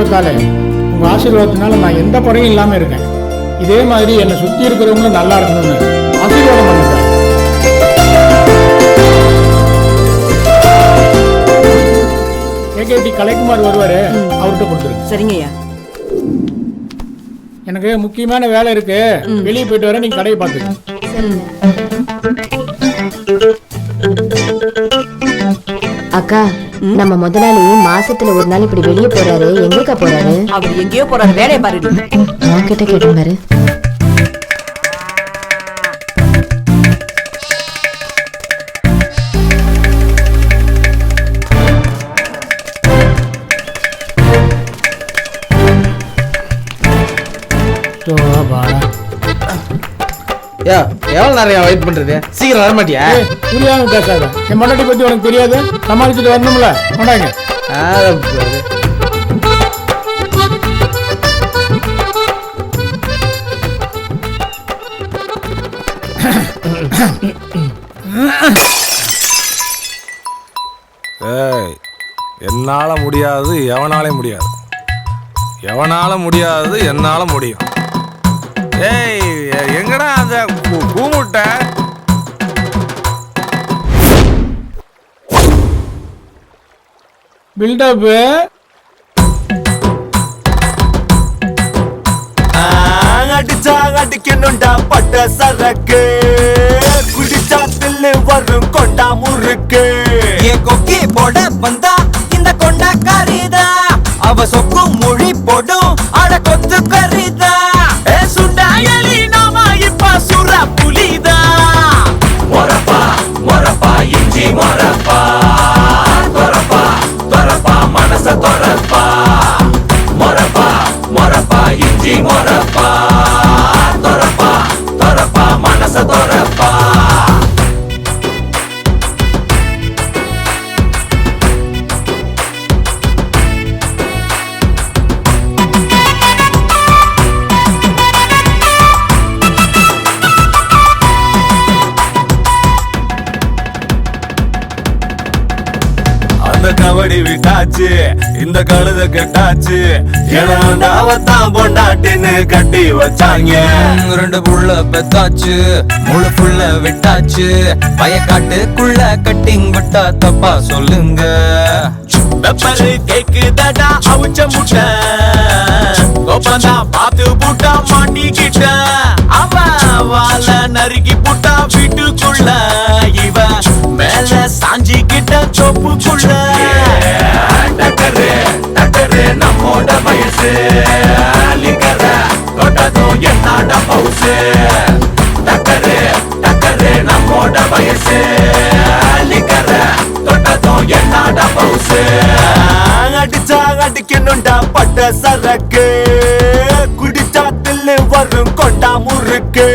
ஆசீர்வாதத்தால உங்க ஆசீர்வாதத்தினால நான் எந்த குறையும் இல்லாம இருக்கேன். இதே மாதிரி என்னை சுத்தி இருக்கிறவங்களும் நல்லா இருக்கணும்னு ஆசீர்வாதம் பண்ணுங்க. கேகேடி கலைக்குமார் வருவாரு, அவர்கிட்ட கொடுத்துருங்க. சரிங்கய்யா. எனக்கு முக்கியமான வேலை இருக்கு, வெளியே போயிட்டு வர, நீங்க கடையை பார்த்துங்க. அக்கா, நம்ம முதலாளி மாசத்துல ஒரு நாள் இப்படி வெளியே போறாரு. எங்கக்கா போறாரு? அவர் எங்கேயோ போறாரு, வேலையை பாரு. நான் கிட்ட கேட்டேன் பாரு. எவ்வளவு நேரம் வெயிட் பண்றது? சீக்கிரம் வர மாட்டியா? புரியாம பேசாத. என் மொண்டாட்டி பத்தி உனக்கு தெரியாது, சமாளிச்சுட்டு வரணும்ல. கொண்டாங்க. என்னால முடியாது, எவனாலே முடியாது. எவனால முடியாது, என்னால முடியும். ஏய், எங்கடா அந்த பூமுட்டை? பில்டப் அடிச்சா அடிக்கணும்டா பட்ட சரக்கு, குடிச்சா தில்லு வரும் கொண்டா முறுக்கு. என் கொக்கி போட வந்தா இந்த கொண்டா கரிதா, அவ சொக்கு மொழி போடும் அட கொத்து கரிதா. சுண்டாயலி நாம இப்ப சுர புலிதா. மொரப்பா மொரப்பா இஞ்சி மொரப்பா, தொரப்பா தொரப்பா மனச தொரப்பா. மொரப்பா மொரப்பா இஞ்சி மொரப்பா, தொரப்பா தொரப்பா மனச தொரப்பா. கபடி விட்டாச்சு, இந்த கழுத கட்டாச்சு, ஏன்னா அவத்தான் பொண்டாட்டின்னு கட்டி வச்சாங்க. 2 புள்ள பெத்தாச்சு, முழு புள்ள விட்டாச்சு, வயக்காட்டுக்குள்ள கட்டிங் விட்டா தப்பா சொல்லுங்க. பெப்பரு கேக்குதடா அவுச்ச முட்டை, கோப்பந்தா பாத்து புட்டா மாட்டிக்கிட்ட. அவன் வாழ நறுக்கி புட்டா வீட்டுக்குள்ள, இவ மேல சாஞ்சிக்கிட்ட சொப்புக்குள்ள. டக்கரு டக்கரு நம்மோட வயசு, லிக்கர தொட்டதும் என்னோட பவுசு. டக்கரு டக்கரு நம்மோட வயசு, லிக்கர தொட்டதும் என்னோட பவுசு. அடிச்சா அடிக்கணும்டா பட்ட சரக்கு, குடிச்சா தில்லு வரும் கொண்டா முறுக்கு.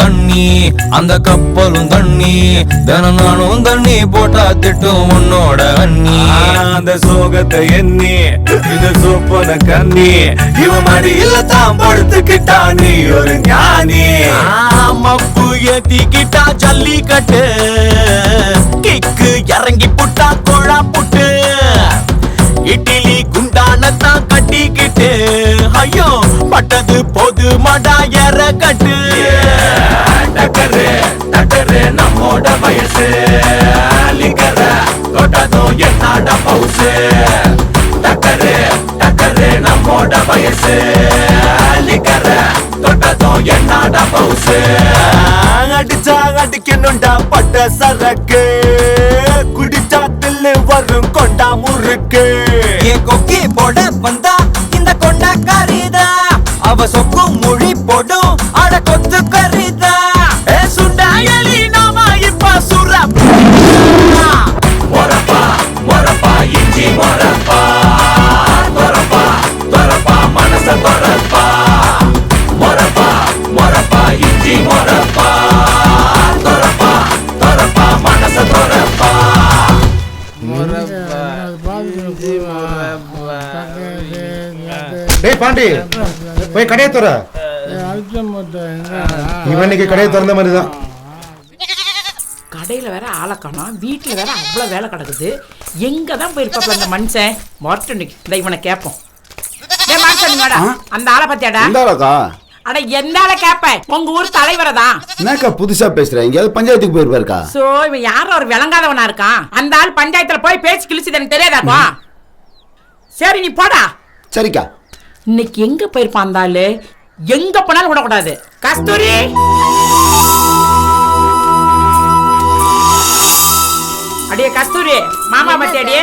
தண்ணி அந்த கப்பலும் தண்ணி, தினம் நானும் தண்ணி போட்டா திட்டும் உன்னோட அண்ணி. அந்த சோகத்தை எண்ணி இது சோப்பன கண்ணி, இவ மடியில தான் படுத்துக்கிட்டா நீ ஒரு ஞானி. மப்பு ஏத்திக்கிட்டா ஜல்லிக்கட்டு, கிக்கு இறங்கி புட்டா கோழா புட்டு. இட்லி குண்டானத்தான் கட்டிக்கிட்டு, ஐயோ பட்டது போது மடா எற கட்டு. டக்கரு டக்கரு நம்மோட வயசு, லிக்கர தொட்டதும் என்னோட பவுசு. டக்கரு டக்கரு நம்மோட வயசு, லிக்கர தொட்டதும் என்னோட பவுசு. அடிச்சா அடிக்கணும்டா பட்ட சரக்கு, குடிச்சா தில்லு வரும் கொண்டா முறுக்கு. என் கொக்கி போட வந்தா இந்த கொண்டா கரிதா, அவ சொக்கு மொழி போடும் அட கொத்து கரிதா. சுண்டாயலி நாம இப்ப சுர மொரப்பா மொரப்பா இஞ்சி மொரப்பா, தொரப்பா தொரப்பா மனச தொரப்பா. மொரப்பா மொரப்பா இஞ்சி மொரப்பா, தொரப்பா தொரப்பா மனச தொரப்பா. டேய் பாண்டி போய் கடையை தர. இவன் இன்னைக்கு கடையை திறந்த மாதிரி தான். கடையில வேற ஆளை காணோம், வீட்டுல வேற அவ்வளவு வேலை கிடக்குது. எங்க தான் போயிருப்பாப்ல அந்த மனுஷன்? வரட்டும் இன்னைக்கு. இந்த இவனை கேட்போம். டேய் மனுஷன் வாடா. அந்த ஆளை பத்தியாடா? இந்தாடா. அட எந்த ஆளை கேப்பேன்? உங்க ஊர் தலைவரை தான். என்னக்கா புதுசா பேசுற? எங்கயாவது பஞ்சாயத்துக்கு போயிருப்பாருக்கா? சோ இவன் யாரும் ஒரு விளங்காதவனா இருக்கான். அந்த ஆள் பஞ்சாயத்துல போய் பேச்சு கிழிச்சு எனக்கு தெரியாதாப்பா? சரி நீ போடா. சரிக்கா. இன்னைக்கு எங்க போயிருப்பான் அந்த ஆளு? எங்க போனாலும் விடக்கூடாது. கஸ்தூரி அடியே கஸ்தூரி, மாமா பத்தியாடியே?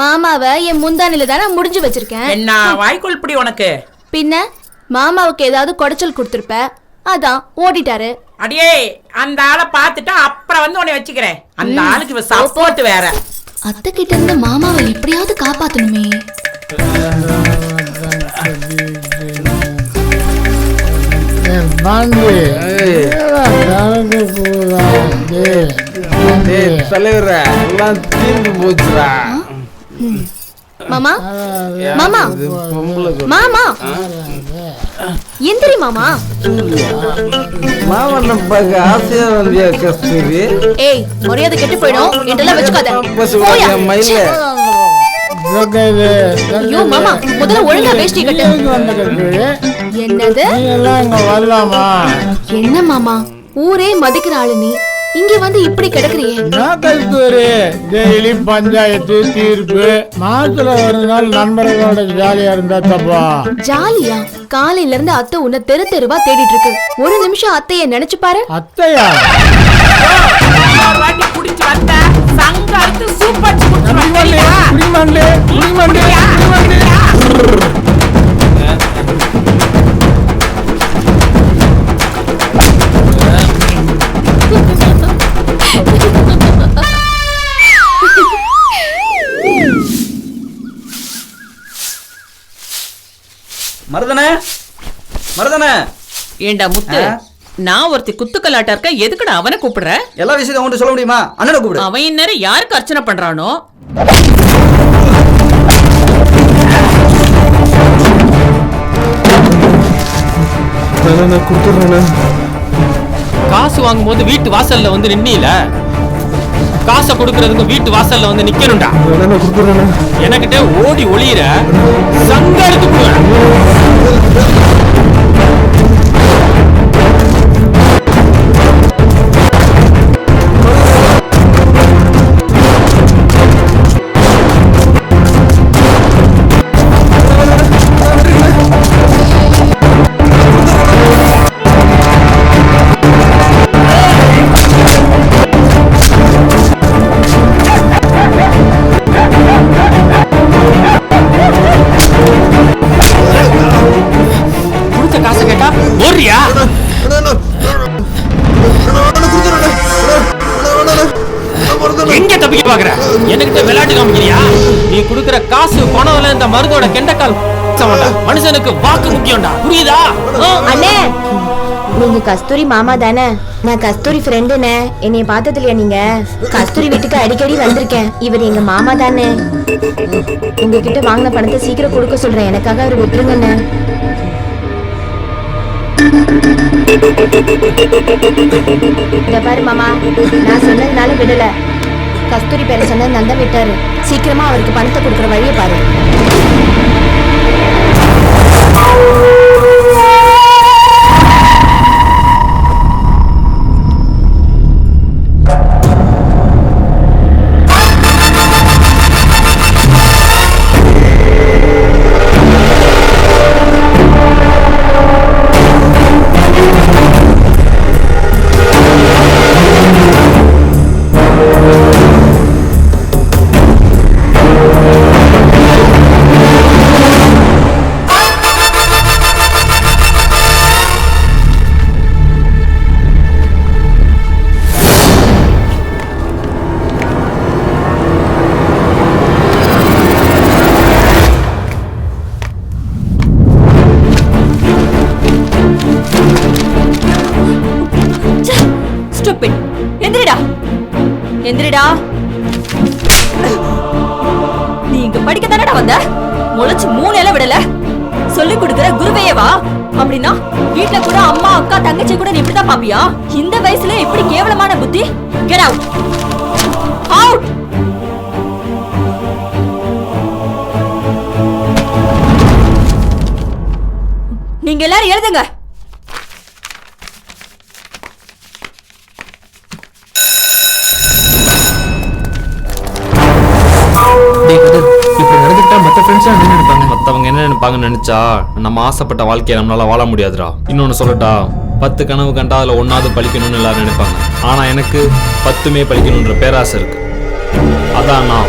மாமாவை என் முந்தானில தானே முடிஞ்சு வச்சிருக்கேன். என்ன வாய்க்குள் இப்படி உனக்கு? பின்ன மாமாவுக்கு ஏதாவது குடைச்சல் கொடுத்துருப்ப, அதான் ஓடிட்டாரு. அடியே அந்த ஆளை பார்த்துட்டா அப்புறம் வந்து உன்னை வச்சுக்கிறேன். அந்த ஆளுக்கு இவ சப்போர்ட் வேற. அத்தை கிட்ட இருந்து மாமாவை எப்படியாவது காப்பாத்தணுமே. தலைவர எல்லாம் தீர்ந்து போச்சுடா. மாமா மாமா மாமா எந்திரி மாமா. மாமன் பார்க்க ஆசையா வந்தியா கஸ்தூரி? ஏய் மரியாதை கெட்டு போயிடும், இதெல்லாம் வச்சுக்காத. மயில ஐயோ மாமா, முதல்ல ஒழுங்கா வேஷ்டி கட்டு. என்னது? என்ன மாமா, ஊரே மதிக்கிற ஆளு நீ, இங்க வந்து இப்படி கிடக்குறியே? டெய்லி பஞ்சாயத்து தீர்ப்பு, மாசத்துல ஒரு நாள் நண்பர்களோட ஜாலியா இருந்தா தப்பா? ஜாலியா? காலையில இருந்து அத்தை உன்னை தெரு தெருவா தேடிட்டு இருக்கு. ஒரு நிமிஷம் அத்தைய நினைச்சு பாரு. அத்தையா? வாட்டி குடிச்சு வந்த சங்காத்து சூப்பர் மருதனே மருதனே. ஏண்டா முத்து, நான் ஒருத்தி குத்துக்கல்லாட்டா இருக்க, எதுக்குடா அவனை கூப்பிடுற? எல்லா விஷயத்தையும் உன்கிட்ட சொல்ல முடியுமா? அண்ணனை கூப்பிடு. அவன் இந்நேரம் யாருக்கு அர்ச்சனை பண்றானோ? காசு வாங்கும் போது வீட்டு வாசல்ல வந்து நின்னீல, காசை கொடுக்கறதுக்கு வீட்டு வாசல்ல வந்து நிக்கணும்டா. எனக்கிட்ட ஓடி ஒளியிற சங்க எடுத்து போடுவேன். எங்க தப்பிக்க பாக்குற? என்கிட்ட விளையாட்டு காமிக்கிறியா? நீ குடுக்கிற காசு பணம்ல இந்த மருந்தோட கெண்டக்கால் மனுஷனுக்கு வாக்கு முக்கியம்டா, புரியுதா? அண்ணே, நீங்க கஸ்தூரி மாமா தானே? நான் கஸ்தூரி ஃப்ரெண்டுனே. என்னைய பார்த்ததில்லையா நீங்க? கஸ்தூரி வீட்டுக்கு அடிக்கடி வந்திருக்கேன். இவர் எங்க மாமா தானே. உங்ககிட்ட வாங்கின பணத்தை சீக்கிரம் கொடுக்க சொல்றேன். எனக்காக அவர் விட்டுருங்கண்ணே. இத பாரு மாமா, நான் சொன்னதுனால விடல. கஸ்தூரி பேரை சொன்னது நந்தா விட்டாரு. சீக்கிரமா அவருக்கு பணத்தை கொடுக்குற வழியை பாரு. எந்திரிடா. நீ இங்க படிக்க தானடா வந்த? முளைச்சு 3 இலை விடல. சொல்லி கொடுக்கிற குருவையவா? அப்படின்னா வீட்ல கூட அம்மா அக்கா தங்கச்சி கூட நீ இப்படிதான் பாப்பியா? இந்த வயசுல இப்படி கேவலமான புத்தி? Get out out. நீங்க எல்லாரும் எழுதுங்க. மத்தவங்க என்ன நினைப்பாங்கன்னு நினைச்சா நம்ம ஆசைப்பட்ட வாழ்க்கையை நம்மளால வாழ முடியாதுடா. இன்னொன்னு சொல்லட்டா, 10 கனவு கண்டா அதுல 1வது பழிக்கணும்னு எல்லாரும் நினைப்பாங்க. ஆனா எனக்கு 10மே பழிக்கணும்ன்ற பேராசை இருக்கு. அதான் நான்.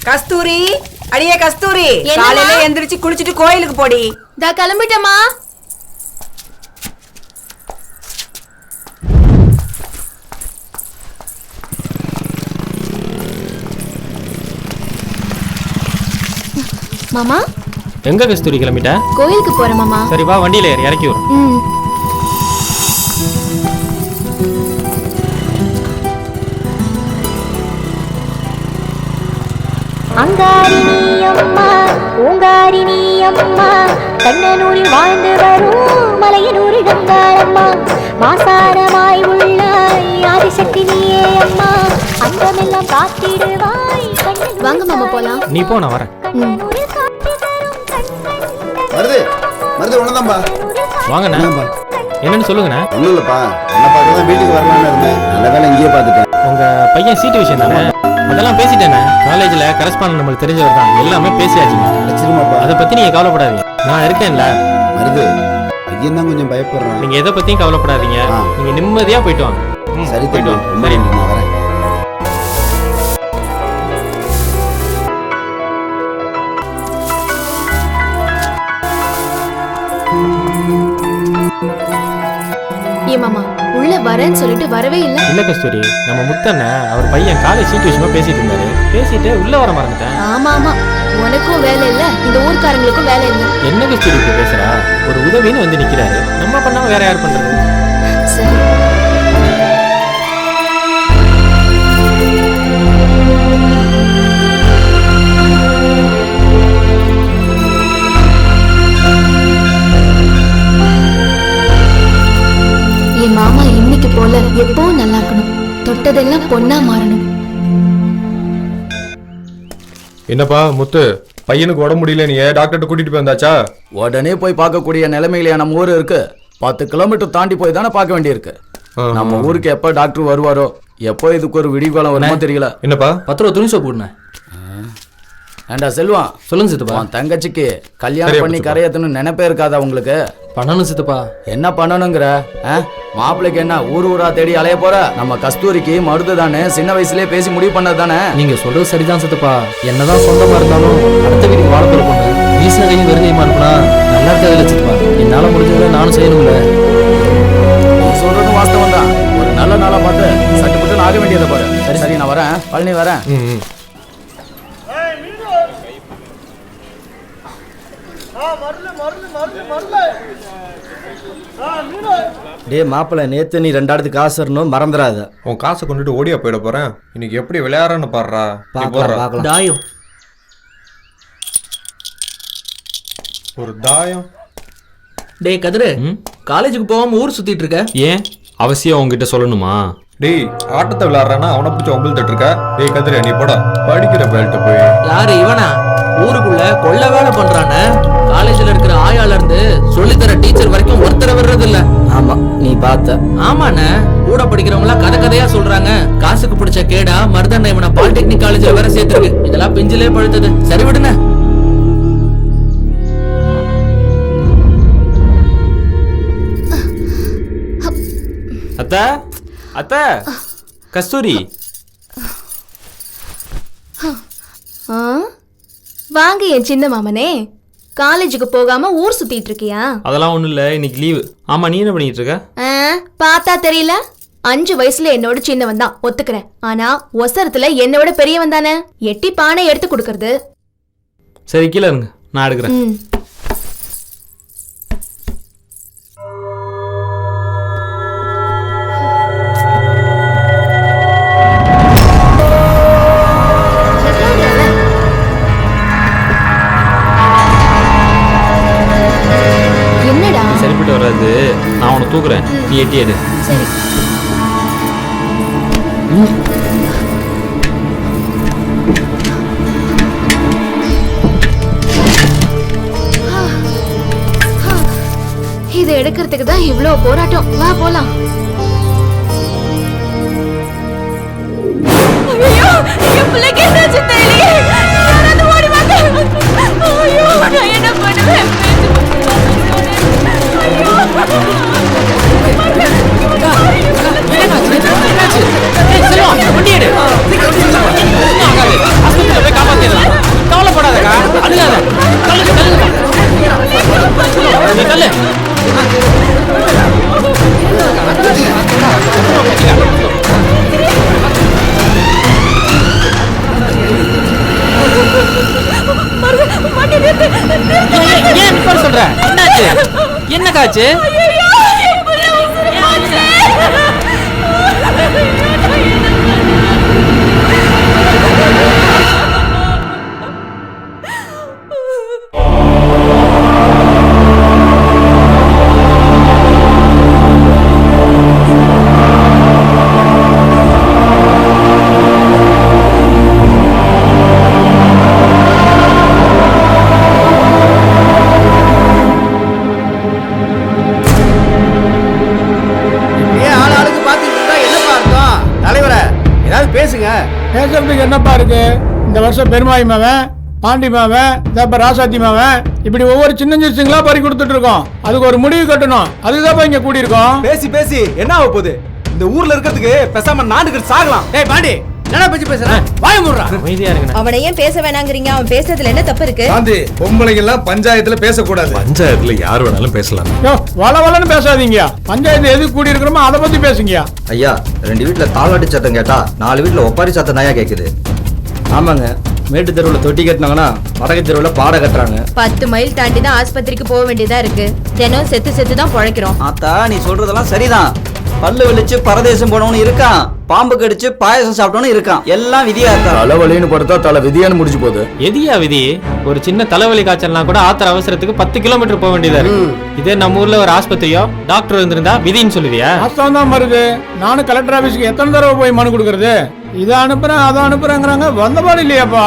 கஸ்தூரி, அடியே கஸ்தூரி, காலையில எந்திரிச்சு குளிச்சிட்டு கோயிலுக்கு போடி. தா கிளம்பிட்டமா. மாமா எங்க கஸ்தூரி கிளம்பிட்ட? கோயிலுக்கு போறேன் மாமா. சரி வா, வண்டியில ஏறி இறக்கி வரும். அங்காரினி அம்மா பூங்காரினி அம்மா கண்ணனூரில் வாழ்ந்து வரும் மலையனூரில் கங்காரம்மா மாசாரமாய் உள்ளாய் ஆதிசக்தி நீயே அம்மா அந்தமெல்லாம் காத்திடுவாய். வாங்க மாமா போலாம். நீ போ, நான் வரேன். மருது மருது ஒண்ணுதான்பா. வாங்கண்ணா. என்னன்னு சொல்லுங்கண்ணா. ஒண்ணும் இல்லப்பா, என்ன பார்க்கதான் வீட்டுக்கு வரலான்னு இருந்தேன். நல்ல வேலை இங்கேயே பார்த்துட்டேன். உங்க பையன் சீட்டு விஷயம் தானே, அதெல்லாம் பேசிட்டேனே. காலேஜ்ல கரஸ்பாண்ட் நம்மளுக்கு தெரிஞ்சவர் தான், எல்லாமே பேசியாச்சுங்க. வச்சிருமாப்பா, அதை பத்தி நீங்க கவலைப்படாதீங்க, நான் இருக்கேன்ல. மருது பையன் தான் கொஞ்சம் பயப்படுறான். நீங்க எதை பத்தியும் கவலைப்படாதீங்க, நீங்க நிம்மதியா போயிட்டு வாங்க. சரி போயிட்டு வாங்க. சரி நான் வரேன். ஏ மாமா உள்ள வரேன்னு சொல்லிட்டு வரவே இல்லை. இல்ல கஸ்தூரி, நம்ம முத்தண்ண அவர் பையன் காலேஜ் சீட்டு விஷயமா பேசிட்டு இருந்தாரு, பேசிட்டு உள்ள வர மறந்துட்டேன். ஆமா ஆமா, உனக்கும் வேலை இல்ல, இந்த ஊர்க்காரங்களுக்கும் வேலை இல்ல. என்ன கஸ்தூரி இப்ப பேசுறா? ஒரு உதவின்னு வந்து நிக்கிறாரு, நம்ம பண்ணாம வேற யார் பண்றது? சரி என் மாமா இன்னைக்கு போல எப்பவும் நல்லா இருக்கணும், தொட்டதெல்லாம் பொண்ணா மாறணும். என்னப்பா முத்து, பையனுக்கு உடம்பு முடியல, நீ டாக்டர்கிட்ட கூட்டிட்டு போய் வந்தாச்சா? உடனே போய் பார்க்கக்கூடிய நிலைமையில நம்ம ஊர் இருக்கு. 10 கிலோமீட்டர் தாண்டி போய் தானே பார்க்க வேண்டியிருக்கு. நம்ம ஊருக்கு எப்ப டாக்டர் வருவாரோ, எப்போ இதுக்கு ஒரு விடிவுகாலம் வருமோ தெரியல. என்னப்பா 10 ரூபா துணி சோப்பு போடுனேன். ஏண்டா செல்வம், சொல்லுங்க சித்தப்பா. உன் தங்கச்சிக்கு கல்யாணம் பண்ணி கரையத்தணும் நினைப்பே இருக்காதா உங்களுக்கு? பண்ணணும் சித்தப்பா. என்ன பண்ணணுங்கிற? மாப்பிள்ளைக்கு என்ன ஊர் ஊரா தேடி அலைய போற? நம்ம கஸ்தூரிக்கு மருது தானே, சின்ன வயசுலயே பேசி முடிவு பண்ணது தானே. நீங்க சொல்றது சரிதான் சித்தப்பா. என்னதான் சொந்தமா இருந்தாலும் அடுத்த வீட்டுக்கு வாழ போற பொண்ணு வீசின கையும் வெறுங்கையுமா அனுப்புனா நல்லா இருக்காதுல்ல சித்தப்பா. என்னால முடிஞ்சதை நானும் செய்யணும்ல. நீ சொல்றது வாஸ்தவம் தான். ஒரு நல்ல நாளா பார்த்து சட்டுப்பட்டு ஆக வேண்டியதை பாரு. சரி சரி, நான் வரேன். பழனி வரேன். டே மாப்பிள்ள, நேத்து நீ 2 இடத்துக்கு காசு வரணும் மறந்துடாத. உன் காசை கொண்டுட்டு ஓடியா போயிட போறேன். இன்னைக்கு எப்படி விளையாடுறன்னு பாடுறா. பார்க்கலாம். தாயம், ஒரு தாயம். டே கதிரு, காலேஜுக்கு போகாம ஊர் சுத்திட்டு இருக்க ஏன்? அவசியம் உங்ககிட்ட சொல்லணுமா? டேய் ஆட்டத்தை விளையாடுறானா அவனை பிடிச்ச ஒம்பில் தட்டு இருக்க. டேய் கதிர, நீ போட படிக்கிற பேல்ட்ட போய். யாரு இவனா? ஊருக்குள்ள கொள்ள வேலை பண்றானே. காலேஜ்ல இருக்கிற ஆயால இருந்து சொல்லித்தர டீச்சர் வரைக்கும் ஒருத்தர வர்றது இல்ல. ஆமா நீ பார்த்த. ஆமாண்ணே, கூட படிக்கிறவங்க எல்லாம் கதை கதையா சொல்றாங்க. காசுக்கு பிடிச்ச கேடா மருதண்ண இவனை பாலிடெக்னிக் காலேஜ்ல வேற சேர்த்திருக்கு. இதெல்லாம் பிஞ்சிலே பழுத்தது. சரி விடுன. அத்த அத்த, கஸ்தூரி. வாங்க என் சின்ன மாமனே, காலேஜுக்கு போகாம ஊர் சுத்திட்டு இருக்கியா? அதெல்லாம் ஒண்ணும் இல்ல, இன்னைக்கு லீவு. ஆமா, நீ என்ன பண்ணிட்டு இருக்க? பார்த்தா தெரியல, 5 வயசுல என்னோட சின்னவன் தான் ஒத்துக்கிறேன். ஆனா ஒசரத்துல என்னோட பெரியவன் தானே. எட்டி பானை எடுத்து கொடுக்கறது. சரி கீழே இருங்க, நான் எடுக்கிறேன். நீ எட்டி எடு. சரி. இதை எடுக்கிறதுக்கு தான் இவ்வளவு போராட்டம். வா போலாம். ஐயோ, என் பிள்ளைக்கு என்னாச்சு தெரியலையே. யாராவது ஓடி வாங்க. ஐயோ, நான் என்ன பண்ணுவேன்? கவலைப்படாதக்கா, அழுகாத. ஏன் சொல்ற? என்னாச்சு? என்ன காச்சு? பேசுறதுக்கு என்னப்பா இருக்கு? இந்த வருஷம் பெருமாய் மாவன், பாண்டி மாவன், ராசாத்தி மாவன், இப்படி ஒவ்வொரு சின்ன சின்னங்களா பறி கொடுத்துட்டு இருக்கோம். அதுக்கு ஒரு முடிவு கட்டணும். அதுதான் இங்க கூடி இருக்கோம். பேசி பேசி என்ன ஆக போகுது? இந்த ஊர்ல இருக்கிறதுக்கு பேசாம நாடுகள் சாகலாம். டேய் பாண்டி, என்ன பேச்சு பேசுற? வாய மூடுறா. அமைதியா இருங்க. அவனை ஏன் பேச வேணாங்கறீங்க? அவன் பேசுறதுல என்ன தப்பு இருக்கு? காந்தி, பொம்பளைங்க எல்லாம் பஞ்சாயத்துல பேசக்கூடாது. பஞ்சாயத்துல யார் வேணாலும் பேசலாம். வளவலன்னு பேசாதீங்க. பஞ்சாயத்து எது கூடி இருக்கிறோமோ அதை பத்தி பேசுங்க. ஐயா, 2 வீட்டுல தாளாட்டு சத்தம் கேட்டா 4 வீட்டுல ஒப்பாரி சத்தம் தாயா கேக்குது. ஆமாங்க, மேட்டு தெருவுல தொட்டி கட்டினாங்கன்னா வடக்கு தெருவுல பாட கட்டுறாங்க. 10 மைல் தாண்டி தான் ஆஸ்பத்திரிக்கு போக வேண்டியதா இருக்கு. தினம் செத்து தான் பொழைக்கிறோம். ஆத்தா, நீ சொல்றதெல்லாம் சரிதான். பல்லு வெளிச்சு பரதேசம் போனவனு இருக்கான், பாம்பு கடிச்சு பாயசம் சாப்பிட்டவனு இருக்கான். எல்லாம் விதியா இருக்கா? தலைவலின்னு படுத்தா தலை விதியான்னு முடிச்சு போகுது. எதியா விதி? ஒரு சின்ன தலைவலி காய்ச்சல்னா கூட ஆத்திர அவசரத்துக்கு 10 கிலோமீட்டர் போக வேண்டியதா இருக்கு. இதே நம்ம ஊர்ல ஒரு ஆஸ்பத்திரியோ டாக்டர் இருந்திருந்தா விதின்னு சொல்லுவியா? வாஸ்தவம் தான் வருது. நானும் கலெக்டர் ஆபீஸ்க்கு எத்தனை தடவை போய் மனு கொடுக்கறது? இதை அனுப்புறேன் அதை அனுப்புறேங்கிறாங்க. வந்தபாடு இல்லையாப்பா.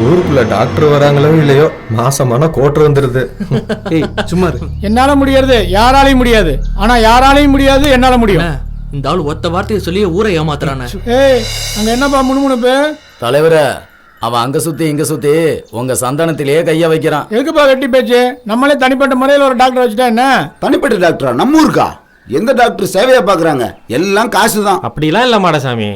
ஊருக்குள்ள டாக்டர் வராங்களோ இல்லையோ, மாசமான கோட்டர் வந்துருது. சும்மா என்னால முடியாது, யாராலையும் முடியாது. ஆனா யாராலையும் முடியாது, என்னால முடியும். இந்த ஆள் ஒத்த வார்த்தையை சொல்லி ஊரை ஏமாத்துறானே. ஏய், அங்க என்னப்பா முணுமுணுப்பு? தலைவர, அவன் அங்க சுத்தி இங்க சுத்தி உங்க சந்தானத்திலேயே கைய வைக்கிறான். எதுக்குப்பா வெட்டி பேச்சு? நம்மளே தனிப்பட்ட முறையில் ஒரு டாக்டர் வச்சுட்டா என்ன? தனிப்பட்ட டாக்டரா? நம்ம ஊருக்கா? எந்த டாக்டர் சேவையா பாக்குறாங்க? எல்லாம் காசுதான். அப்படிலாம் இல்ல மாடசாமி.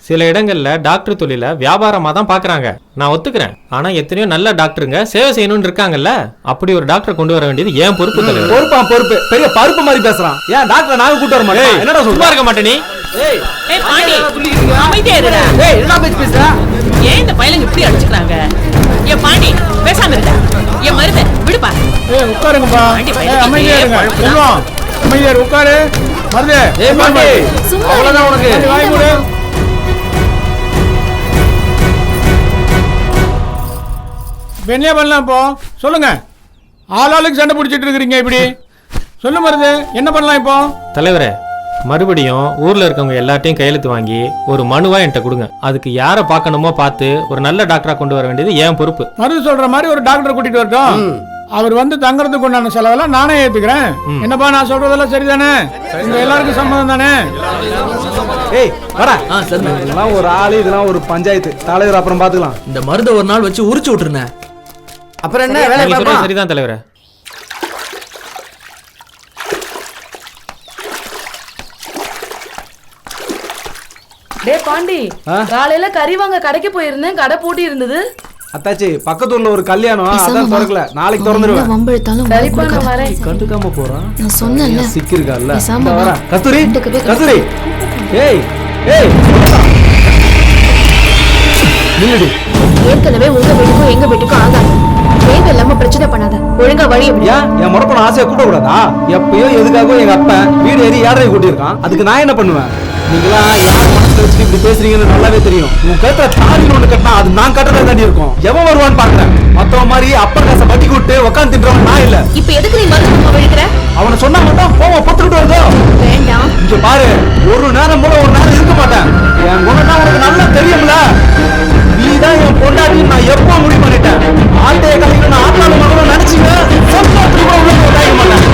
சில இடங்கள்ல டாக்டர் தொழில வியாபாரமா தான் பாக்குறாங்க. நான் ஒத்துக்கிறேன். ஆனா எத்தனையோ நல்ல டாக்டருங்க சேவை செய்யணும்னு இருக்காங்கல்ல. அப்படி ஒரு டாக்டர் கொண்டு வர வேண்டியது ஏன் பொறுப்பு தலைவர். பொறுப்பு பெரிய பருப்பு மாதிரி பேசுறான். ஏன் டாக்டர் நாங்க கூட்டு வர மாட்டோம்? என்னடா சும்மா இருக்க மாட்டே நீ? ஏய் பாண்டி, அமைதியா இருடா. ஏய், என்ன பேச்சு பேசுற? ஏன் இந்த பையலுங்க இப்படி அடிச்சுக்கிறாங்க? ஏன் பாண்டி, பேசாம இருடா. ஏன் மருத விடுப்பா. ஏய், உட்காருங்கப்பா. அமைதியா இருங்க. செல்வம், அமைதியா இரு, உட்காரு. மருது, ஏய் பாண்டி, அவ்வளவுதான் உனக்கு. வாய் மூடு. என்ன பண்ணலாம் இப்போ? சொல்லுங்க. ஆளாளுக்கு சண்டை பிடிச்சிட்டு இருக்கிறீங்க இப்படி. சொல்லு மருது, என்ன பண்ணலாம் இப்போ? தலைவரே, மறுபடியும் ஊர்ல இருக்கவங்க எல்லாத்தையும் கையெழுத்து வாங்கி ஒரு மனுவா என்கிட்ட கொடுங்க. அதுக்கு யாரை பார்க்கணுமோ பார்த்து ஒரு நல்ல டாக்டரா கொண்டு வர வேண்டியது ஏன் பொறுப்பு. மருது சொல்ற மாதிரி ஒரு டாக்டர் கூட்டிட்டு வரட்டும். அவர் வந்து தங்கறதுக்கு உண்டான செலவெல்லாம் நானே ஏத்துக்கிறேன். என்னப்பா, நான் சொல்றதெல்லாம் சரிதானே? உங்க எல்லாருக்கும் சம்மதம் தானே? ஏய் வாடா. இதெல்லாம் ஒரு ஆளு, இதெல்லாம் ஒரு பஞ்சாயத்து தலைவர். அப்புறம் பாத்துக்கலாம். இந்த மருத ஒரு நாள் வச்சு உரிச்சு விட்டுருனேன். அப்புறம் என்ன வேலை பார்ப்போம்? சரிதான் தலைவரே. டேய் பாண்டி, காலையில கறி வாங்க கடைக்கு போயிருந்தேன். கடை பூட்டி இருந்தது. அத்தாச்சி, பக்கத்தூர்ல ஒரு கல்யாணம், அதான் திறக்கல. நாளைக்கு திறந்துருவேன். சரிப்பா, நான் வரேன். கண்டுக்காம போறான். நான் சொன்னேன்ல, சிக்கிருக்கால. பேசாம வா. கஸ்தூரி, கஸ்தூரி. ஏய் ஏய், நில்லுடி. ஏற்கனவே உங்க வீட்டுக்கும் எங்க வீட்டுக்கும் ஆகாது. தேவை இல்லாம பிரச்சனை பண்ணாத. ஒழுங்கா வழி எப்படி? என் முறப்பன ஆசையை கூட்ட கூடாதா? எப்பயோ எதுக்காகவோ எங்க அப்பா வீடு ஏறி ஏழரை கூட்டி இருக்கான். அதுக்கு நான் என்ன பண்ணுவேன்? நீங்களாம் யார் மனசுல வச்சுட்டு இப்படி பேசுறீங்கன்னு நல்லாவே தெரியும். உன் கழுத்துல தாலி ஒண்ணு கட்டினா அது நான் கட்டுறதா தாண்டி இருக்கும். எவன் வருவான்னு பாக்குறேன். மத்தவன் மாதிரி அப்பா காசை வட்டி கூட்டு உட்காந்து தின்றவன் நான் இல்ல. இப்ப எதுக்கு நீ மருத்துவமா விழுக்கிற? அவனை சொன்னா மட்டும் கோவம் பத்துக்கிட்டு வருதோ? வேண்டாம். இங்க பாரு, ஒரு நேரம் கூட ஒரு நேரம் இருக்க மாட்டேன். என் குணம் தான் உனக்கு நல்லா தெரியும்ல. நீதான் என் பொண்டாட்டி நான் எப்போ முடிவு பண்ணிட்டேன். ஆட்டைய கலைக்கு நான் ஆட்டாளு மகனும் நினைச்சீங்க சொந்த அப்படி கூட உள்ள உண்டாக மாட்டேன்.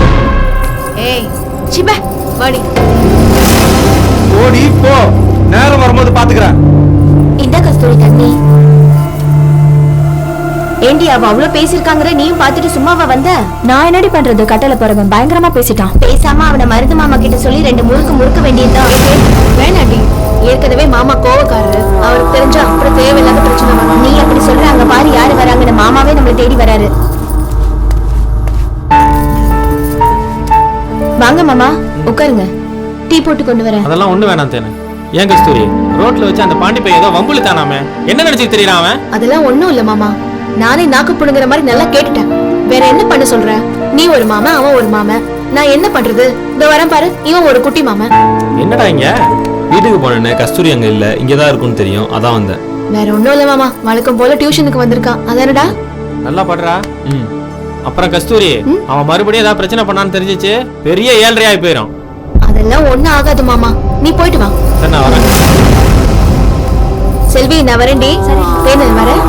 ஏய் சிப வாடி. ஓடி போ, நேரம் வரும்போது பாத்துக்கிறேன். இந்த கஸ்தூரி தண்ணி. ஏண்டி அவ அவ்வளவு பேசிருக்காங்கற நீயும் பாத்துட்டு சும்மாவா வந்த? நான் என்னடி பண்றது? கட்டல போறவன் பயங்கரமா பேசிட்டான். பேசாம அவன மருது மாமா கிட்ட சொல்லி 2 முறுக்க வேண்டியதுதான். வேணாண்டி, ஏற்கனவே மாமா கோவக்காரரு. அவருக்கு தெரிஞ்சா அப்புறம் தேவையில்லாத பிரச்சனை வரும். நீ அப்படி சொல்ற, அங்க பாரு யாரு வராங்கன்னு. மாமாவே நம்மளை தேடி வராரு. வாங்க மாமா, உட்காருங்க. டீ போட்டு கொண்டு வரேன். அதெல்லாம் ஒண்ணு வேணாம் தேனு. ஏன் கஸ்தூரி, ரோட்ல வச்சு அந்த பாண்டி பையன் ஏதோ வம்புல தானாமே, என்ன நினைச்சிட்டு தெரியறான் அவன்? அதெல்லாம் ஒண்ணும் இல்ல மாமா, நானே நாக்கு புடுங்குற மாதிரி நல்லா கேட்டுட்டேன். வேற என்ன பண்ண சொல்ற? நீ ஒரு மாமன், அவன் ஒரு மாமன், நான் என்ன பண்றது? இந்த வரேன் பாரு, இவன் ஒரு குட்டி மாமன். என்னடா இங்க வீட்டுக்கு போனேன்னு கஸ்தூரி அங்க இல்ல, இங்கதான் இருக்கும்னு தெரியும், அதான் வந்தேன். வேற ஒண்ணும் இல்ல மாமா, வழக்கம் போல டியூஷனுக்கு வந்திருக்கான். அதானடா? நல்லா படுறா. அப்புறம் கஸ்தூரி, அவன் மறுபடியும் ஏதாவது பிரச்சனை பண்ணான்னு தெரிஞ்சிச்சு பெரிய 7.5 ஆகி போயிடும். அதெல்லாம் ஒண்ணும் ஆகாது மாமா, நீ போயிட்டு வா. சரி நான் வரேன். செல்வி நான் வரேன்டி. தேனல் வரேன்.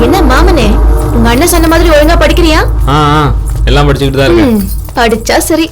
என்ன மாமனே, உங்க அண்ணன் சொன்ன மாதிரி ஒழுங்கா படிக்கிறியா? எல்லாம் படிச்சுக்கிட்டு தான் இருக்கேன். படிச்சா சரி.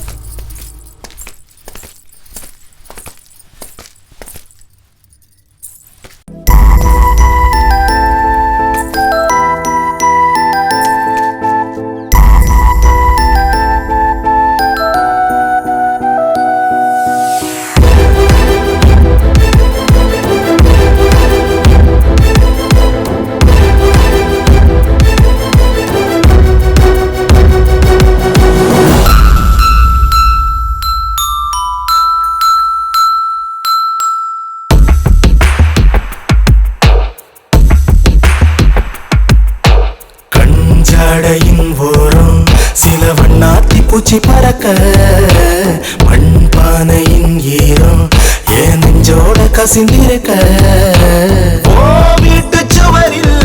சில வண்ணாத்தி பூச்சி பறக்க மண்பானையின் ஈரம் ஏன் நெஞ்சோட கசிந்திருக்க வீட்டு சுவரில்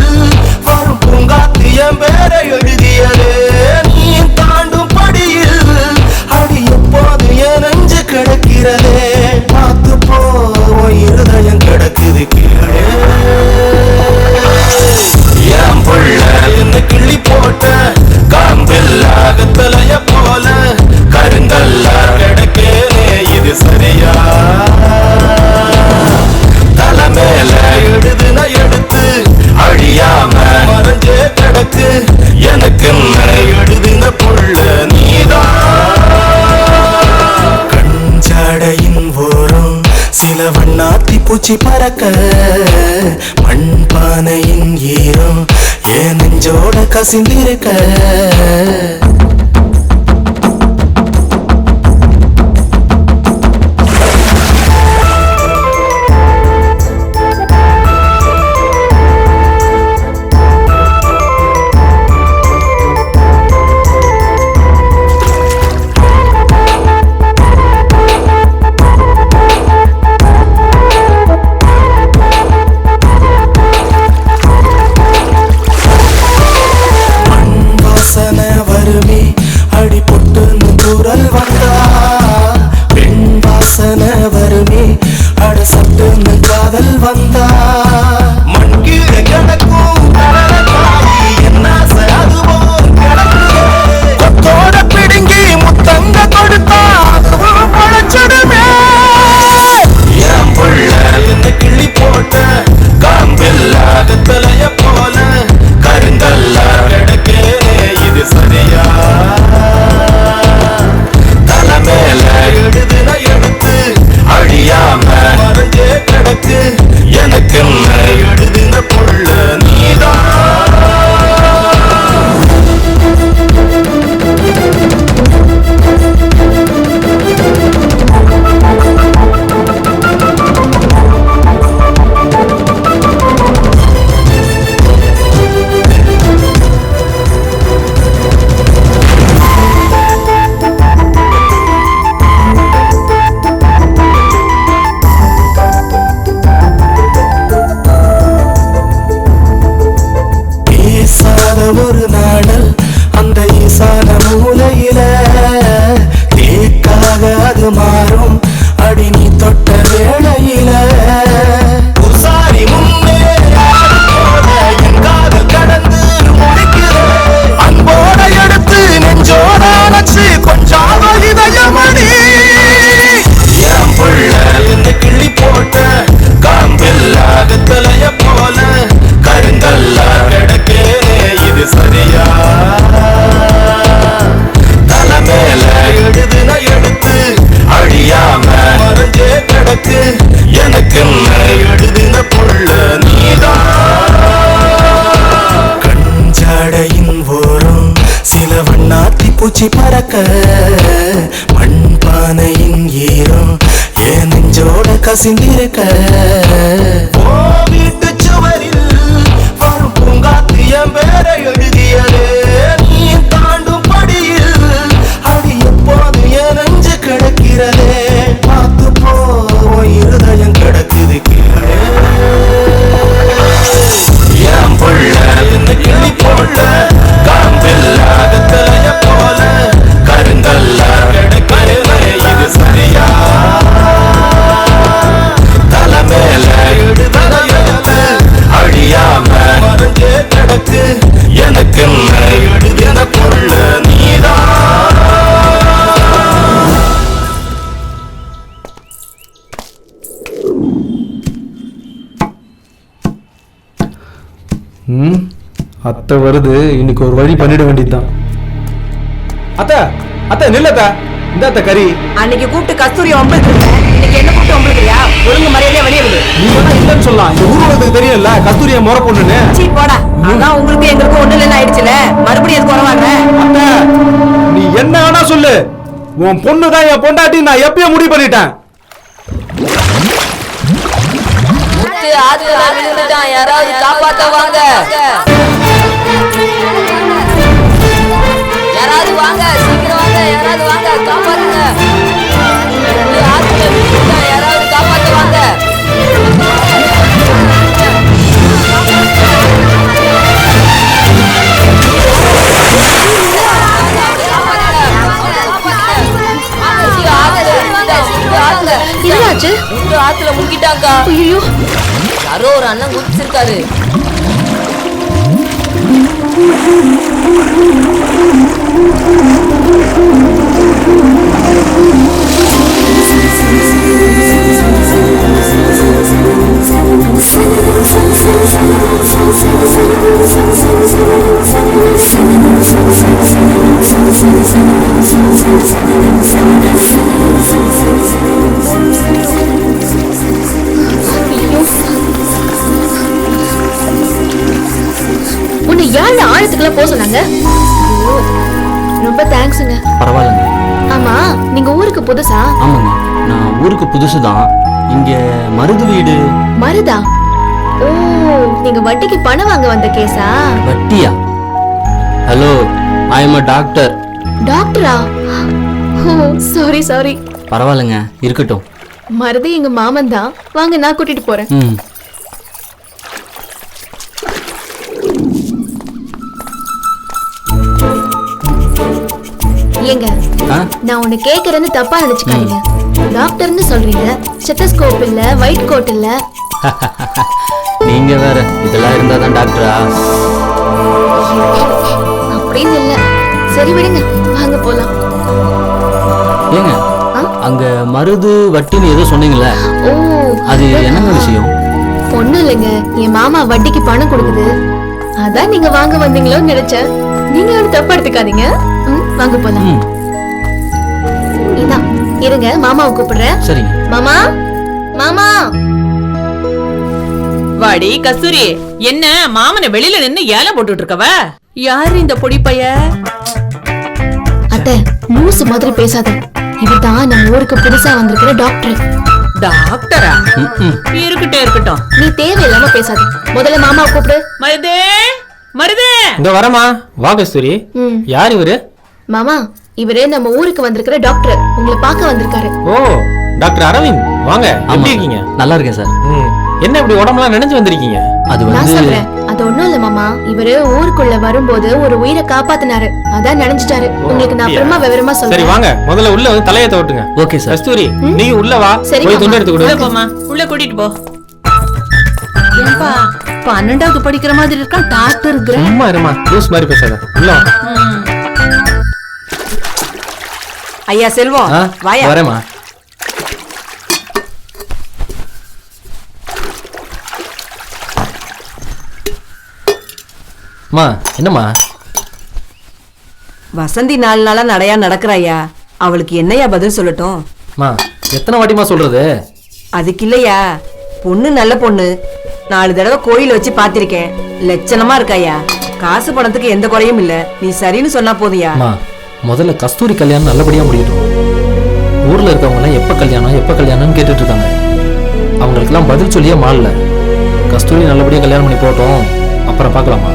வரும் பூங்காத்தியம் வேற எழுதியது நீ தாண்டும் படியில் அடி எப்போது என் நெஞ்சு கிடக்கிறதே பார்த்து போ இருதயம் கிடக்குது கீழே என் புள்ள என்ன கிள்ளி போட்ட காம்பில்லாக தலைய போல கருங்கல்ல கிடக்கேனே இது சரியா தலை மேல எடுதுன எடுத்து அழியாம மறைஞ்சே கிடக்கு எனக்கு எழுதுன புள்ள நீதான் கஞ்சாடையின் ஓரம் சில வண்ணாத்தி பூச்சி பறக்க மண்பானையின் ஈரம் ஏன் நெஞ்சோட கசிந்திருக்க காதல் வந்தா மண் கீழே கிடக்கும் என்ன அதுவோ கொத்தோட பிடுங்கி முத்தங்க கொடுத்தா அதுவும் பழச்சிடுமே என் புள்ள என்ன கிள்ளி போட்ட காம்பில்லாத தலைய போல கருங்கல்ல கிடக்கேனே இது சரியா தலை மேல எடுதுன எடுத்து அழியாம மறைஞ்சே கிடக்கு எனக்கு பூச்சி பறக்க மண் பானையின் ஈரம் என் நெஞ்சோட கசிந்திருக்க வீட்டு சுவரில் வரும் பூங்காத்து என் பேரை எழுதியது நீ தாண்டும் படியில் அடி எப்போது என் நெஞ்சு கிடக்கிறதே பார்த்து போ இருதயம் கிடக்குது கீழே என் புள்ள என்ன கிளி போல காம்பில்லாத தலைய போல கருங்கல்ல கிடக்கிறதே இது சரியா தலை மேல எழுதல அழியாம மறைஞ்சே கிடக்கு எனக்கு எழுதின பொருள் நீதான். அத்தை வருது, இன்னைக்கு ஒரு வழி பண்ணிட வேண்டியதுதான். அத்தை அத்தை நில்லத்த, இந்த அத்தை கறி. அன்னைக்கு கூப்பிட்டு கஸ்தூரி ஒம்பளுக்கு இன்னைக்கு என்ன கூப்பிட்டு ஒம்பளுக்குறியா? ஒழுங்கு மரியாதையா வெளியே விடு. நீ வேணா இல்லன்னு சொல்லலாம், இந்த ஊர்வலத்துக்கு தெரியல கஸ்தூரிய முறை பொண்ணுன்னு. சீ போடா, அதான் உங்களுக்கு எங்களுக்கும் ஒண்ணு இல்லைன்னு ஆயிடுச்சுல, மறுபடியும் எதுக்கு வரவாங்க? அத்தை நீ என்ன வேணா சொல்லு, உன் பொண்ணு தான் என் பொண்டாட்டி நான் எப்பயும் முடிவு பண்ணிட்டேன். யாராவது காப்பாத்த வாங்க, யாராவது வாங்க, சீக்கிரம் வாங்க, யாராவது வாங்க, காப்பாத்துங்க. யாராவது காப்பாத்த வாங்க. என்னாச்சு? ஆத்துல முங்கிட்டாங்க. ஐயோ, யாரோ ஒரு அண்ணன் குதிச்சிருக்காரு. உன்னை யாரு ஆழத்துக்குள்ள போக சொன்னாங்க? ரொம்ப தேங்க்ஸுங்க. பரவாயில்லைங்க. ஆமா, நீங்க ஊருக்கு புதுசா? ஆமாங்க, நான் ஊருக்கு புதுசு தான். இங்க மருது வீடு. மருதா? ஓ, நீங்க வட்டிக்கு பணம் வாங்க வந்த கேஸா? வட்டியா? Hello, I am a doctor. டாக்டரா? Oh, sorry sorry. பரவாயில்லைங்க, இருக்கட்டும். மருது எங்க மாமன் தான், வாங்க நான் கூட்டிட்டு போறேன். ஏங்க, நான் உன்னை கேக்குறேன்னு தப்பா நினைச்சுக்காதீங்க. டாக்டர்னு சொல்றீங்க, ஸ்டெத்தஸ்கோப் இல்ல, ஒயிட் கோட் இல்ல. நீங்க வேற, இதெல்லாம் இருந்தாதான் டாக்டரா? அப்படின்னு இல்ல. சரி விடுங்க, வாங்க போலாம். ஏங்க, அங்க மருது வட்டின்னு ஏதோ சொன்னீங்களே, ஓ அது என்னங்க விஷயம்? ஒண்ணும் இல்லைங்க, என் மாமா வட்டிக்கு பணம் கொடுக்குது, அதான் நீங்க வாங்க வந்தீங்களோன்னு நினைச்சேன். நீங்க ஒரு தப்பா எடுத்துக்காதீங்க. வாங்க போலாம். இதான் இருங்க, மாமாவை கூப்பிடுறேன். சரிங்க. மாமா, மாமா. வாடி கஸ்தூரி, என்ன மாமனை வெளியில நின்னு ஏலம் போட்டுட்டு இருக்கவ? யாரு இந்த பொடி பைய? அத்தை, லூசு மாதிரி பேசாத. இவதான் நம்ம ஊருக்கு புதுசா வந்திருக்கிற டாக்டர். டாக்டரா? இருக்கட்டும் இருக்கட்டும், நீ தேவையில்லாம பேசாத. முதல்ல மாமாவை கூப்பிடு. மருதே, மருதே. இந்த வரமா, வா கஸ்தூரி. யார் இவரு? மாமா, இவரே நம்ம ஊருக்கு வந்திருக்கிற டாக்டர், உங்களை பார்க்க வந்திருக்காரு. ஓ, டாக்டர் அரவிந்த், வாங்க. எப்படி இருக்கீங்க? நல்லா இருக்கேன் சார். என்ன இப்படி உடம்பெல்லாம் நினைச்சு வந்திருக்கீங்க? அது நான் சொல்றேன், அது ஒண்ணும் இல்ல மாமா. இவரு ஊருக்குள்ள வரும்போது ஒரு உயிரை காப்பாத்தினாரு, அதான் நினைச்சிட்டாரு. உங்களுக்கு நான் அப்புறமா விவரமா சொல்றேன். சரி வாங்க, முதல்ல உள்ள வந்து தலையை தவட்டுங்க. Okay sir. கஸ்தூரி, நீ உள்ள வா, போய் துண்டு எடுத்து கொடு. போமா, உள்ள கூட்டிட்டு போ. ஏன்பா 12வது படிக்கிற மாதிரி இருக்கா டாக்டர்? சும்மா இருமா, லூஸ் மாதிரி பேசாத. உள்ள வா. ஐயா செல்வம், வாயா. வரேம்மா. அம்மா, என்னம்மா? வசந்தி 4 நாளா நடையா நடக்கிறாயா, அவளுக்கு என்னையா பதில் சொல்லட்டும்? அம்மா, எத்தனை வாட்டிமா சொல்றது? அதுக்கு இல்லையா, பொண்ணு நல்ல பொண்ணு, 4 தடவை கோயில் வச்சு பாத்திருக்கேன், லட்சணமா இருக்காயா. காசு பணத்துக்கு எந்த குறையும் இல்ல, நீ சரின்னு சொன்னா போதியா. அம்மா, முதல்ல கஸ்தூரி கல்யாணம் நல்லபடியா முடியட்டும். ஊர்ல இருக்கவங்க எல்லாம் எப்ப கல்யாணம்னு கேட்டுட்டு இருக்காங்க. அவங்களுக்கெல்லாம் பதில் சொல்லியே மாறல. கஸ்தூரி நல்லபடியா கல்யாணம் பண்ணி போட்டோம், அப்புறம் பார்க்கலாமா?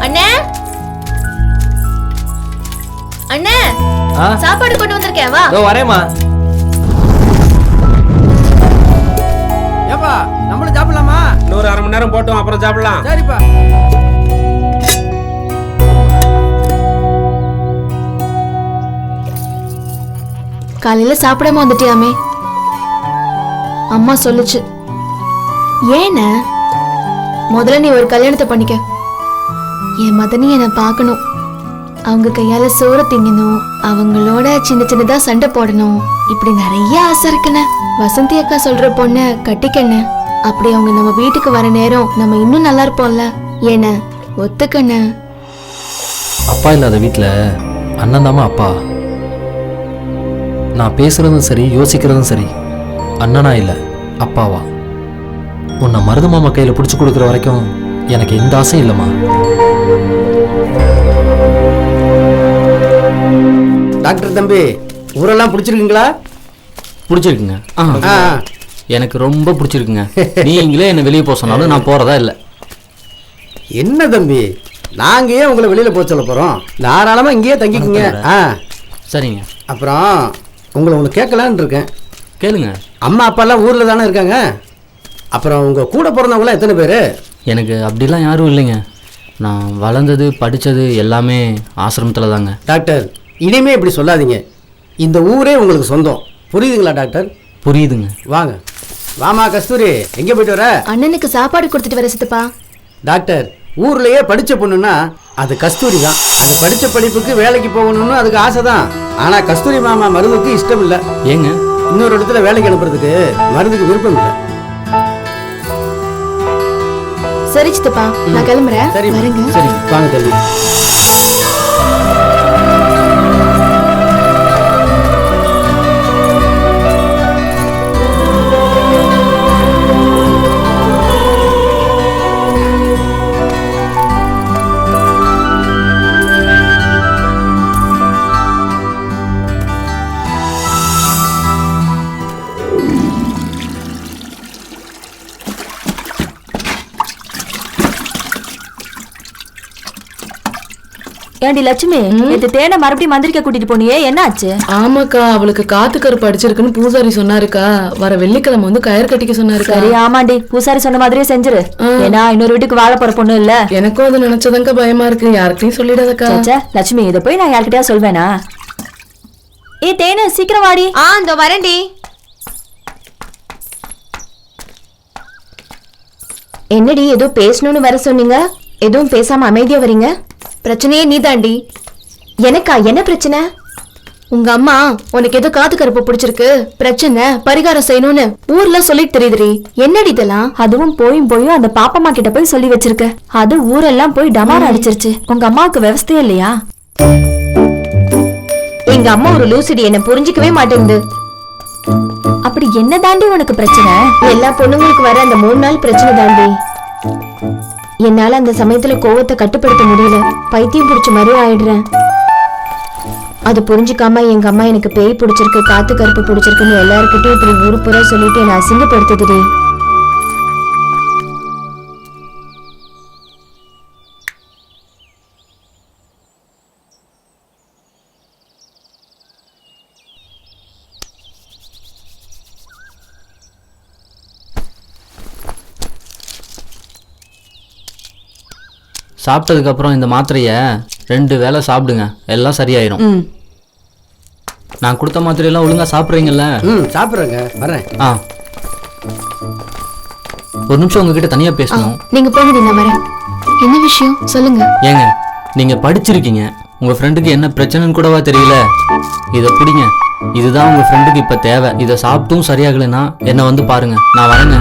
அண்ணே அண்ணே சாப்பாடு கொண்டு வந்திருக்கேன் வா. வரேம்மா. ஏப்பா நம்மளும் சாப்பிடலாமா? இன்னொரு அரை மணி நேரம் போட்டோம், அப்புறம் சாப்பிடலாம். சரிப்பா. காலையில சாப்பிடாம வந்துட்டியாமே? அம்மா சொல்லுச்சு. ஏன முதல்ல நீ ஒரு கல்யாணத்தை பண்ணிக்க. என் மதனி என்னை பார்க்கணும், அவங்க கையால சோறு திங்கணும், அவங்களோட சின்ன சின்னதா சண்டை போடணும், இப்படி நிறைய ஆசை இருக்குண்ணே. வசந்தி அக்கா சொல்ற பொண்ணு கட்டிக்கண்ண. அப்படி அவங்க நம்ம வீட்டுக்கு வர நேரம் நம்ம இன்னும் நல்லா இருப்போம்ல. ஏன ஒத்துக்கண்ண. அப்பா இல்லாத வீட்டுல அண்ணன் தாமா அப்பா. நான் பேசுறதும் சரி யோசிக்கிறதும் சரி அண்ணனா இல்ல அப்பாவா. உன்னை மருது மாமா கையில பிடிச்சு கொடுக்குற வரைக்கும் எனக்கு எந்த ஆசையும் இல்லைம்மா. டாக்டர் தம்பி, ஊரெல்லாம் பிடிச்சிருக்குங்களா? பிடிச்சிருக்குங்க. எனக்கு ரொம்ப பிடிச்சிருக்குங்க. நீங்களே என்ன வெளியே போக சொன்னாலும் நான் போறதா இல்லை. என்ன தம்பி, நாங்க ஏன் உங்களை வெளியில போக சொல்ல போறோம்? தாராளமா இங்கேயே தங்கிக்குங்க. சரிங்க. அப்புறம் உங்களை ஒன்று கேட்கலான்னு இருக்கேன். கேளுங்க. அம்மா அப்பாலாம் ஊர்ல தானே இருக்காங்க. அப்புறம் உங்க கூட பிறந்தவங்களாம் எத்தனை பேர்? எனக்கு அப்படிலாம் யாரும் இல்லைங்க. நான் வளர்ந்தது படித்தது எல்லாமே ஆசிரமத்தில் தாங்க. டாக்டர், இனிமே இப்படி சொல்லாதீங்க. இந்த ஊரே உங்களுக்கு சொந்தம். புரியுதுங்களா டாக்டர்? புரியுதுங்க. வாங்க. வாமா கஸ்தூரி, எங்கே போயிட்டு வர? அண்ணனுக்கு சாப்பாடு கொடுத்துட்டு வர சித்தப்பா. டாக்டர், ஊர்லயே படிச்ச பொண்ணுன்னா அது கஸ்தூரி தான். அது படிச்ச படிப்புக்கு வேலைக்கு போகணும்னு அதுக்கு ஆசை தான். ஆனா கஸ்தூரி மாமா மருதுக்கு இஷ்டம் இல்லை. ஏங்க? இன்னொரு இடத்துல வேலைக்கு அனுப்புறதுக்கு மருதுக்கு விருப்பம் இல்லை. சரி சித்தப்பா, நான் கிளம்புறேன். சரி வரேங்க. சரி, வாங்க தம்பி. ஏண்டி லட்சுமி, நேத்து தேனை மறுபடியும் மந்திரிக்க கூட்டிட்டு போனியே, என்ன ஆச்சு? ஆமாக்கா, அவளுக்கு காத்து கருப்பு அடிச்சிருக்குன்னு பூசாரி சொன்னாருக்கா. வர வெள்ளிக்கிழமை வந்து கயிறு கட்டிக்க சொன்னாரு. சரி ஆமாண்டி, பூசாரி சொன்ன மாதிரியே செஞ்சிரு. ஏன்னா இன்னொரு வீட்டுக்கு வாழ போற பொண்ணு இல்ல. எனக்கும் அது நினைச்சதாங்க பயமா இருக்கு. யார்கிட்டயும் சொல்லிடாதக்கா. லட்சுமி, இதை போய் நான் யார்கிட்டயா சொல்வேனா? ஏ தேனு, சீக்கிரம் வாடி. இந்த வரேன்டி. என்னடி ஏதோ பேசணும்னு வர சொன்னீங்க, எதுவும் பேசாம அமைதியா வரீங்க? பிரச்சனையே நீதாண்டி. எனக்கா? என்ன பிரச்சனை? உங்க அம்மா உனக்கு ஏதோ காது கருப்பு பிடிச்சிருக்கு, பிரச்சனை பரிகாரம் செய்யணும்னு ஊர்ல சொல்லிட்டு தெரியுதுரி. என்னடி இதெல்லாம்? அதுவும் போயும் அந்த பாப்பம்மா கிட்ட போய் சொல்லி வச்சிருக்க. அது ஊரெல்லாம் போய் டமார அடிச்சிருச்சு. உங்க அம்மாவுக்கு விவசாயம் இல்லையா? எங்க அம்மா ஒரு லூசிடி, என்ன புரிஞ்சுக்கவே மாட்டேங்குது. அப்படி என்ன தாண்டி உனக்கு பிரச்சனை? எல்லா பொண்ணுங்களுக்கு வர அந்த 3 நாள் பிரச்சனை தாண்டி. என்னால அந்த சமயத்துல கோவத்தை கட்டுப்படுத்த முடியல. பைத்தியம் பிடிச்ச மாதிரி ஆயிடுறேன். அது புரிஞ்சுக்காம எங்க அம்மா எனக்கு பேய் பிடிச்சிருக்கு, காத்து கருப்பு பிடிச்சிருக்குன்னு எல்லாருக்கிட்டையும் இப்படி ஊரு பூரா சொல்லிட்டு என்ன அசிங்கப்படுத்துதுடி. சாப்பிட்டதுக்கு அப்புறம் இந்த மாத்திரையை 2 வேளை சாப்பிடுங்க, எல்லாம் சரியாயிரும். நான் கொடுத்த மாத்திரையெல்லாம் ஒழுங்கா சாப்பிட்றீங்கல்ல? சாப்பிட்றேங்க, வரேன். ஒரு நிமிஷம் உங்ககிட்ட தனியா பேசணும். நீங்க போங்க, நான் வரேன். என்ன விஷயம் சொல்லுங்க. ஏங்க, நீங்க படிச்சிருக்கீங்க, உங்க ஃப்ரெண்டுக்கு என்ன பிரச்சனைன்னு கூடவா தெரியல? இதை பிடிங்க, இதுதான் உங்க ஃப்ரெண்டுக்கு இப்ப தேவை. இதை சாப்பிட்டும் சரியாகலைன்னா என்ன வந்து பாருங்க, நான் வரேங்க.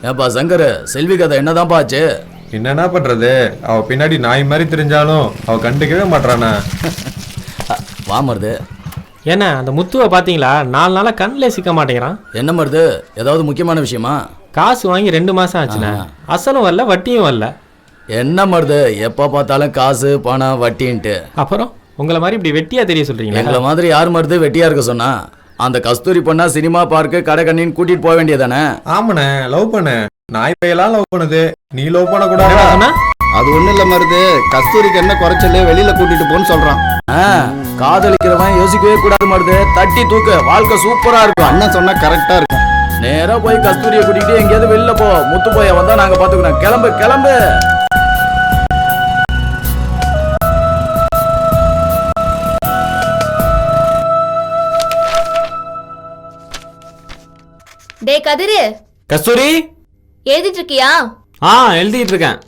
ஏப்பா சங்கர், செல்வி கதை என்னதான்ப்பா ஆச்சு? என்னன்னா பண்றது, அவ பின்னாடி நாய் மாதிரி தெரிஞ்சாலும் அவ கண்டுக்கவே மாட்டானா. வா மருது. ஏன்னா அந்த முத்துவை பாத்தீங்களா, 4 நாளா கண்ணில் சிக்க மாட்டேங்கிறான். என்ன மருது, ஏதாவது முக்கியமான விஷயமா? காசு வாங்கி 2 மாசம் ஆச்சுண்ணே, அசலும் வரல வட்டியும் வரல. என்ன மருது, எப்போ பார்த்தாலும் காசு பணம் வட்டின்ட்டு. அப்புறம் உங்களை மாதிரி இப்படி வெட்டியா தெரிய சொல்றீங்களா? எங்களை மாதிரி யார் மருது வெட்டியா இருக்க சொன்னா? அந்த கஸ்தூரி பொண்ணா சினிமா பார்க்கு கடை கண்ணின்னு கூட்டிட்டு போக வேண்டியதானே? ஆமாண்ணே, லவ் பண்ணு. நாய் பையெல்லாம் லவ் பண்ணுது, நீ லவ் பண்ண கூடாது. அது ஒண்ணும் இல்ல மருது, கஸ்தூரிக்கு என்ன குறைச்சல வெளியில கூட்டிட்டு போன்னு சொல்றான். காதலிக்கிறவன் யோசிக்கவே கூடாது மருது, தட்டி தூக்கு, வாழ்க்கை சூப்பரா இருக்கும். அண்ணன் சொன்னா கரெக்டா இருக்கும். நேரா போய் கஸ்தூரியை கூட்டிட்டு எங்கேயாவது வெளில போ. முத்து போய வந்தா நாங்க பாத்துக்கிறோம். கிளம்பு கிளம்பு. டே கதிரு, கஸ்தூரி, எழுதிட்டு இருக்கியா? எழுதிட்டு இருக்கேன்.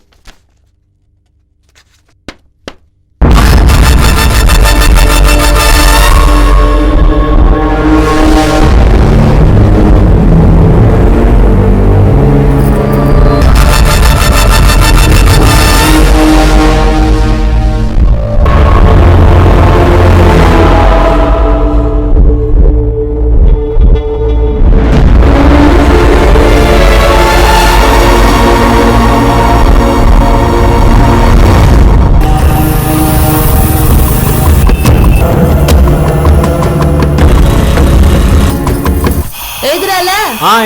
எழுதுறால?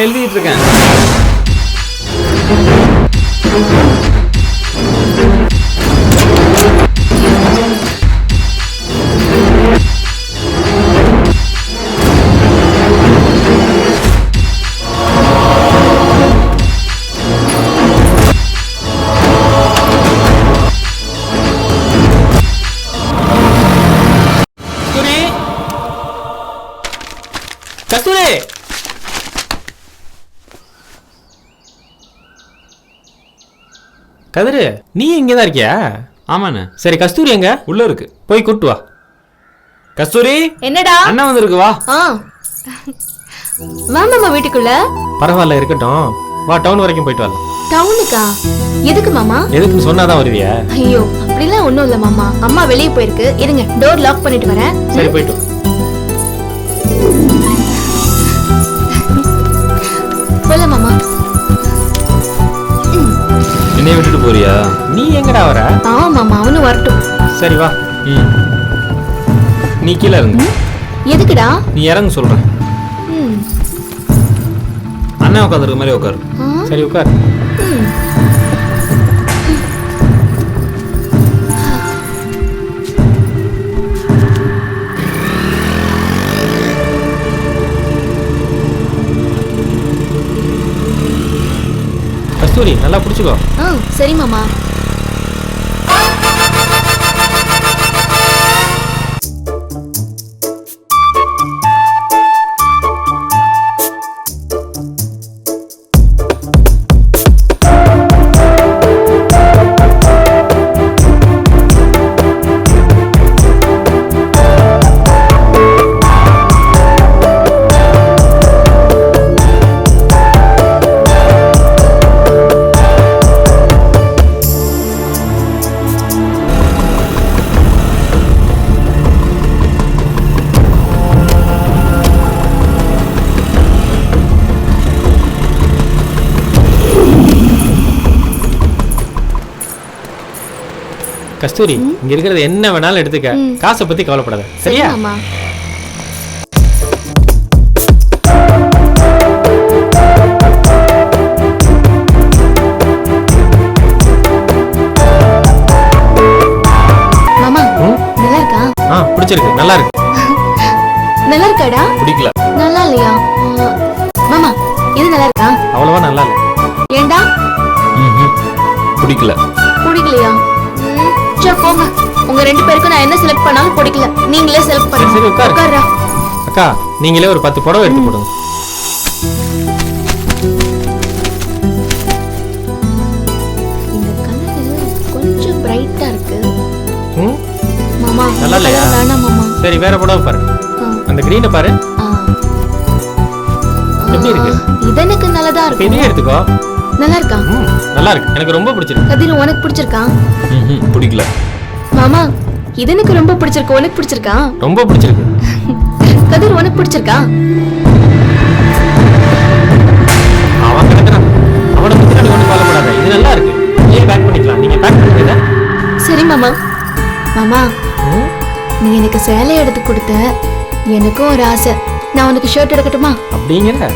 எழுதிட்டு இருக்கேன். கஸ்தூரி, கதிரு, நீ இங்கதான் இருக்கியா? ஆமாண்ணே. சரி, கஸ்தூரி எங்க? உள்ள இருக்கு, போய் கூட்டு வா. கஸ்தூரி, என்னடா? அண்ணா வந்திருக்கு, வா. மாமா வீட்டுக்குள்ள? பரவாயில்ல, இருக்கட்டும். வா, டவுன் வரைக்கும் போயிட்டு வரலாம். டவுனுக்கா? எதுக்கு மாமா? எதுக்குன்னு சொன்னாதான் வருவியா? ஐயோ, அப்படிலாம் ஒண்ணும் இல்ல மாமா. அம்மா வெளியே போயிருக்கு, இருங்க டோர் லாக் பண்ணிட்டு வரேன். சரி, போயிட்டு போல மாமா. என்னைய விட்டுட்டு போறியா? நீ எங்கடா வர? ஆமா மாமா, அவனும் வரட்டும். சரி வா. நீ கீழே இறங்கு. எதுக்குடா? நீ இறங்கு சொல்றேன். அண்ணன் உட்காந்துருக்க மாதிரி உட்காரு. சரி, உட்காரு. கஸ்தூரி, நல்லா பிடிச்சுக்கோ. சரி மாமா. கஸ்தூரி, இங்க இருக்கிறது என்ன வேணாலும் எடுத்துக்க, காசை பத்தி கவலைப்படாத, சரியா? மாமா, நல்லா இருக்கா? பிடிச்சிருக்கு, நல்லா இருக்கு. நல்லா இருக்காடா? பிடிக்கல. நல்லா இல்லையா? மாமா, இது நல்லா இருக்கா? அவ்வளவா நல்லா இல்ல. ஏண்டா? பிடிக்கல. பிடிக்கலையா? சரி போங்க, உங்க 2 பேருக்கும் நான் என்ன செலக்ட் பண்ணாலும் பிடிக்கல, நீங்களே செலக்ட் பண்ணுங்க. சரி, உட்காருடா. அக்கா, நீங்களே ஒரு 10 புடவை எடுத்து போடுங்க. இந்த கலர் கொஞ்சம் பிரைட்டா இருக்கு. மாமா, நல்லா இல்லையா? வேணாம் மாமா. சரி, வேற புடவை பாரு. அந்த கிரீனை பாரு. எப்படி இருக்கு? இது எனக்கு நல்லதா இருக்கு. இதே எடுத்துக்கோ. நல்லா இருக்கா? நல்லா இருக்கு, எனக்கு ரொம்ப பிடிச்சிருக்கு. கதிர் உனக்கு பிடிச்சிருக்கா? பிடிக்கல. மாமா இது எனக்கு ரொம்ப பிடிச்சிருக்கு, உனக்கு பிடிச்சிருக்கா? ரொம்ப பிடிச்சிருக்கு. கதிர் உனக்கு பிடிச்சிருக்கா? அவன் கிடக்குறான், அவனை பத்தி நீ ஒன்றும் கவலைப்படாத, இது நல்லா இருக்கு. ஏன் பேக் பண்ணிக்கலாம், நீங்க பேக் பண்ணிக்கல. சரி மாமா. மாமா நீ எனக்கு சேலை எடுத்து கொடுத்த, எனக்கும் ஒரு ஆசை. நான் உனக்கு ஷர்ட் எடுக்கட்டுமா? அப்படிங்கிற?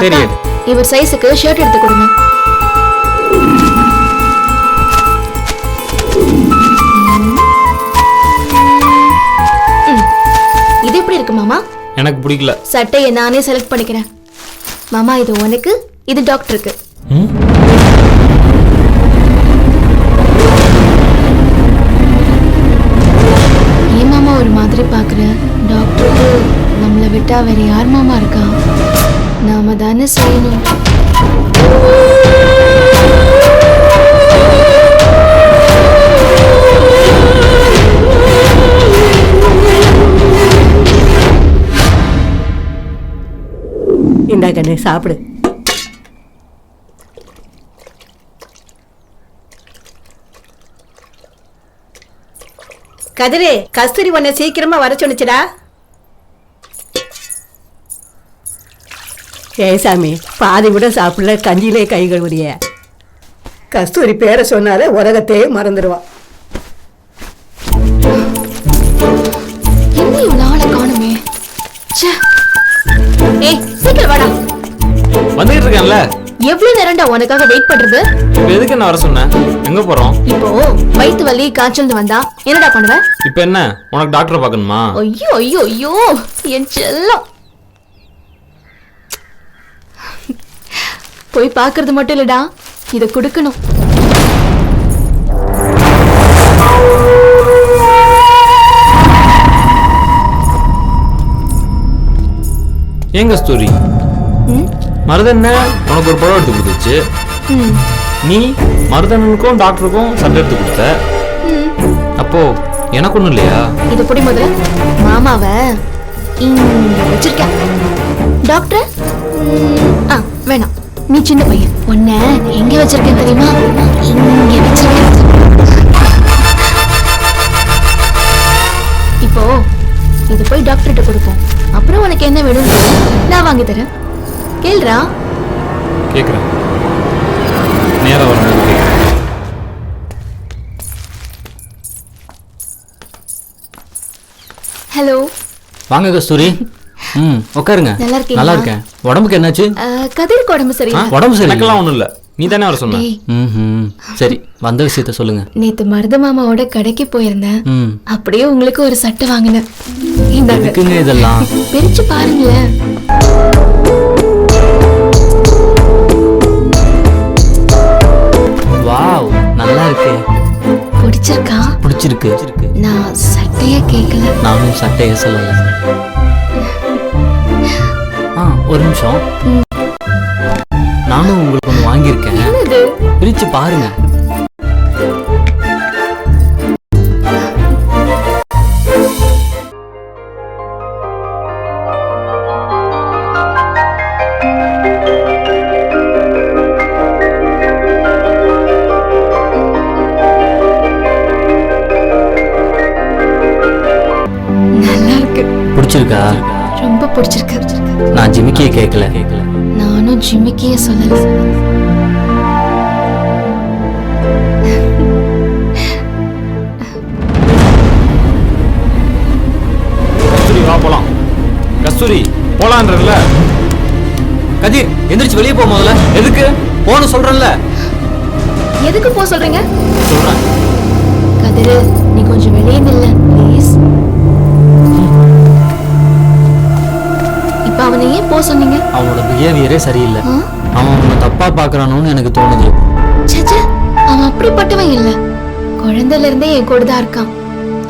சரி எடு. இவர் சைஸுக்கு ஷர்ட் எடுத்து கொடுங்க. இது எப்படி இருக்கு மாமா? எனக்கு பிடிக்கல. சட்டையை நானே செலக்ட் பண்ணிக்கிறேன். மாமா இது உனக்கு, இது டாக்டருக்கு. ஏன் மாமா ஒரு மாதிரி பாக்குற? டாக்டருக்கு நம்மளை விட்டா வேற யார் மாமா இருக்கா? நாம தானே செய்யணும். இந்தா கண்ணு சாப்பிடு. கதிரே, கஸ்தூரி உன்னை சீக்கிரமா வர சொன்னிச்சுடா. ஏசாமி பாதி கூட சாப்பிடல, கஞ்சியிலே கை கழுவுறிய. கஸ்தூரி பேரை சொன்னாலே உலகத்தையே மறந்துடுவான். என்ன இவ்வளவு நாளை காணுமே. ஏய் சீக்கிரம் வாடா. வந்துகிட்டு இருக்கேன்ல. எவ்வளவு நேரம்டா உனக்காக வெயிட் பண்றது? இப்ப எதுக்கு என்ன வர சொன்ன? எங்க போறோம்? இப்போ வயித்து வலி காய்ச்சல் வந்தா என்னடா பண்ணுவ? இப்ப என்ன உனக்கு டாக்டரை பார்க்கணுமா? ஐயோ ஐயோ ஐயோ என் செல்லம். போய் பாக்குறது மட்டும் இல்லடா, இத குடுக்கணும். ஏங்க ஸ்டோரி மருதண்ண உனக்கு ஒரு பழம் எடுத்து கொடுத்துச்சு. நீ மருதண்ணனுக்கும் டாக்டருக்கும் சண்டை எடுத்து கொடுத்த. அப்போ எனக்கு ஒண்ணும் இல்லையா? இது புடி முதல்ல. மாமாவ இங்க வச்சிருக்கேன். டாக்டர் வேணாம், நீ சின்ன பையன். உன்னை எங்க வச்சிருக்கேன் தெரியுமா? இங்க வச்சிருக்கேன். இப்போ இது போய் டாக்டர்கிட்ட கொடுப்போம். அப்புறம் உனக்கு என்ன வேணும் நான் வாங்கி தரேன். கேள்றா. கேக்குறேன், நேரா வரும்போது கேக்குறேன். ஹலோ. வாங்க கஸ்தூரி. உட்காருங்க. நல்லா இருக்கீங்களா? நல்லா இருக்கேன். உடம்புக்கு என்னாச்சு? கதிருக்கு உடம்பு சரியில்லை. உடம்பு சரி. எனக்கெல்லாம் ஒண்ணும் இல்ல, நீ தானே வர சொன்ன. சரி, வந்த விஷயத்த சொல்லுங்க. நேத்து மருத மாமாவோட கடைக்கு போயிருந்தேன். அப்படியே உங்களுக்கு ஒரு சட்டை வாங்கினேன். எதுக்குங்க இதெல்லாம்? பிரிச்சு பாருங்களேன். வாவ், நல்லா இருக்கு. பிடிச்சிருக்கா? பிடிச்சிருக்கு. நான் சட்டைய கேட்கல. நானும் சட்டைய சொல்லல. ஒரு நிமிஷம். நானும் உங்களுக்கு ஒன்று வாங்கியிருக்கேன். பிரிச்சு பாருங்க. நல்லா இருக்கு. பிடிச்சிருக்கா? ரொம்ப பிடிச்சிருக்கு. நான் ஜிமிக்கியை கேட்கல. நானும் ஜிமிக்கிய சொல்லல. கஸ்தூரி வா போலாம். கஸ்தூரி போலான்றதுல. கதிர் எந்திரிச்சு வெளியே போ முதல்ல. எதுக்கு போன சொல்றேன்ல. எதுக்கு போ சொல்றீங்க? சொல்றேன். கதிர் நீ கொஞ்சம் வெளியே நில்ல ப்ளீஸ். இப்ப அவனை ஏன் போ சொன்னீங்க? அவனோட பிஹேவியரே சரியில்லை. அவன் உன்னை தப்பா பாக்குறானோன்னு எனக்கு தோணுது. சச்சா, அவன் அப்படிப்பட்டவன் இல்ல. குழந்தையில இருந்தே என் கூட தான் இருக்கான்.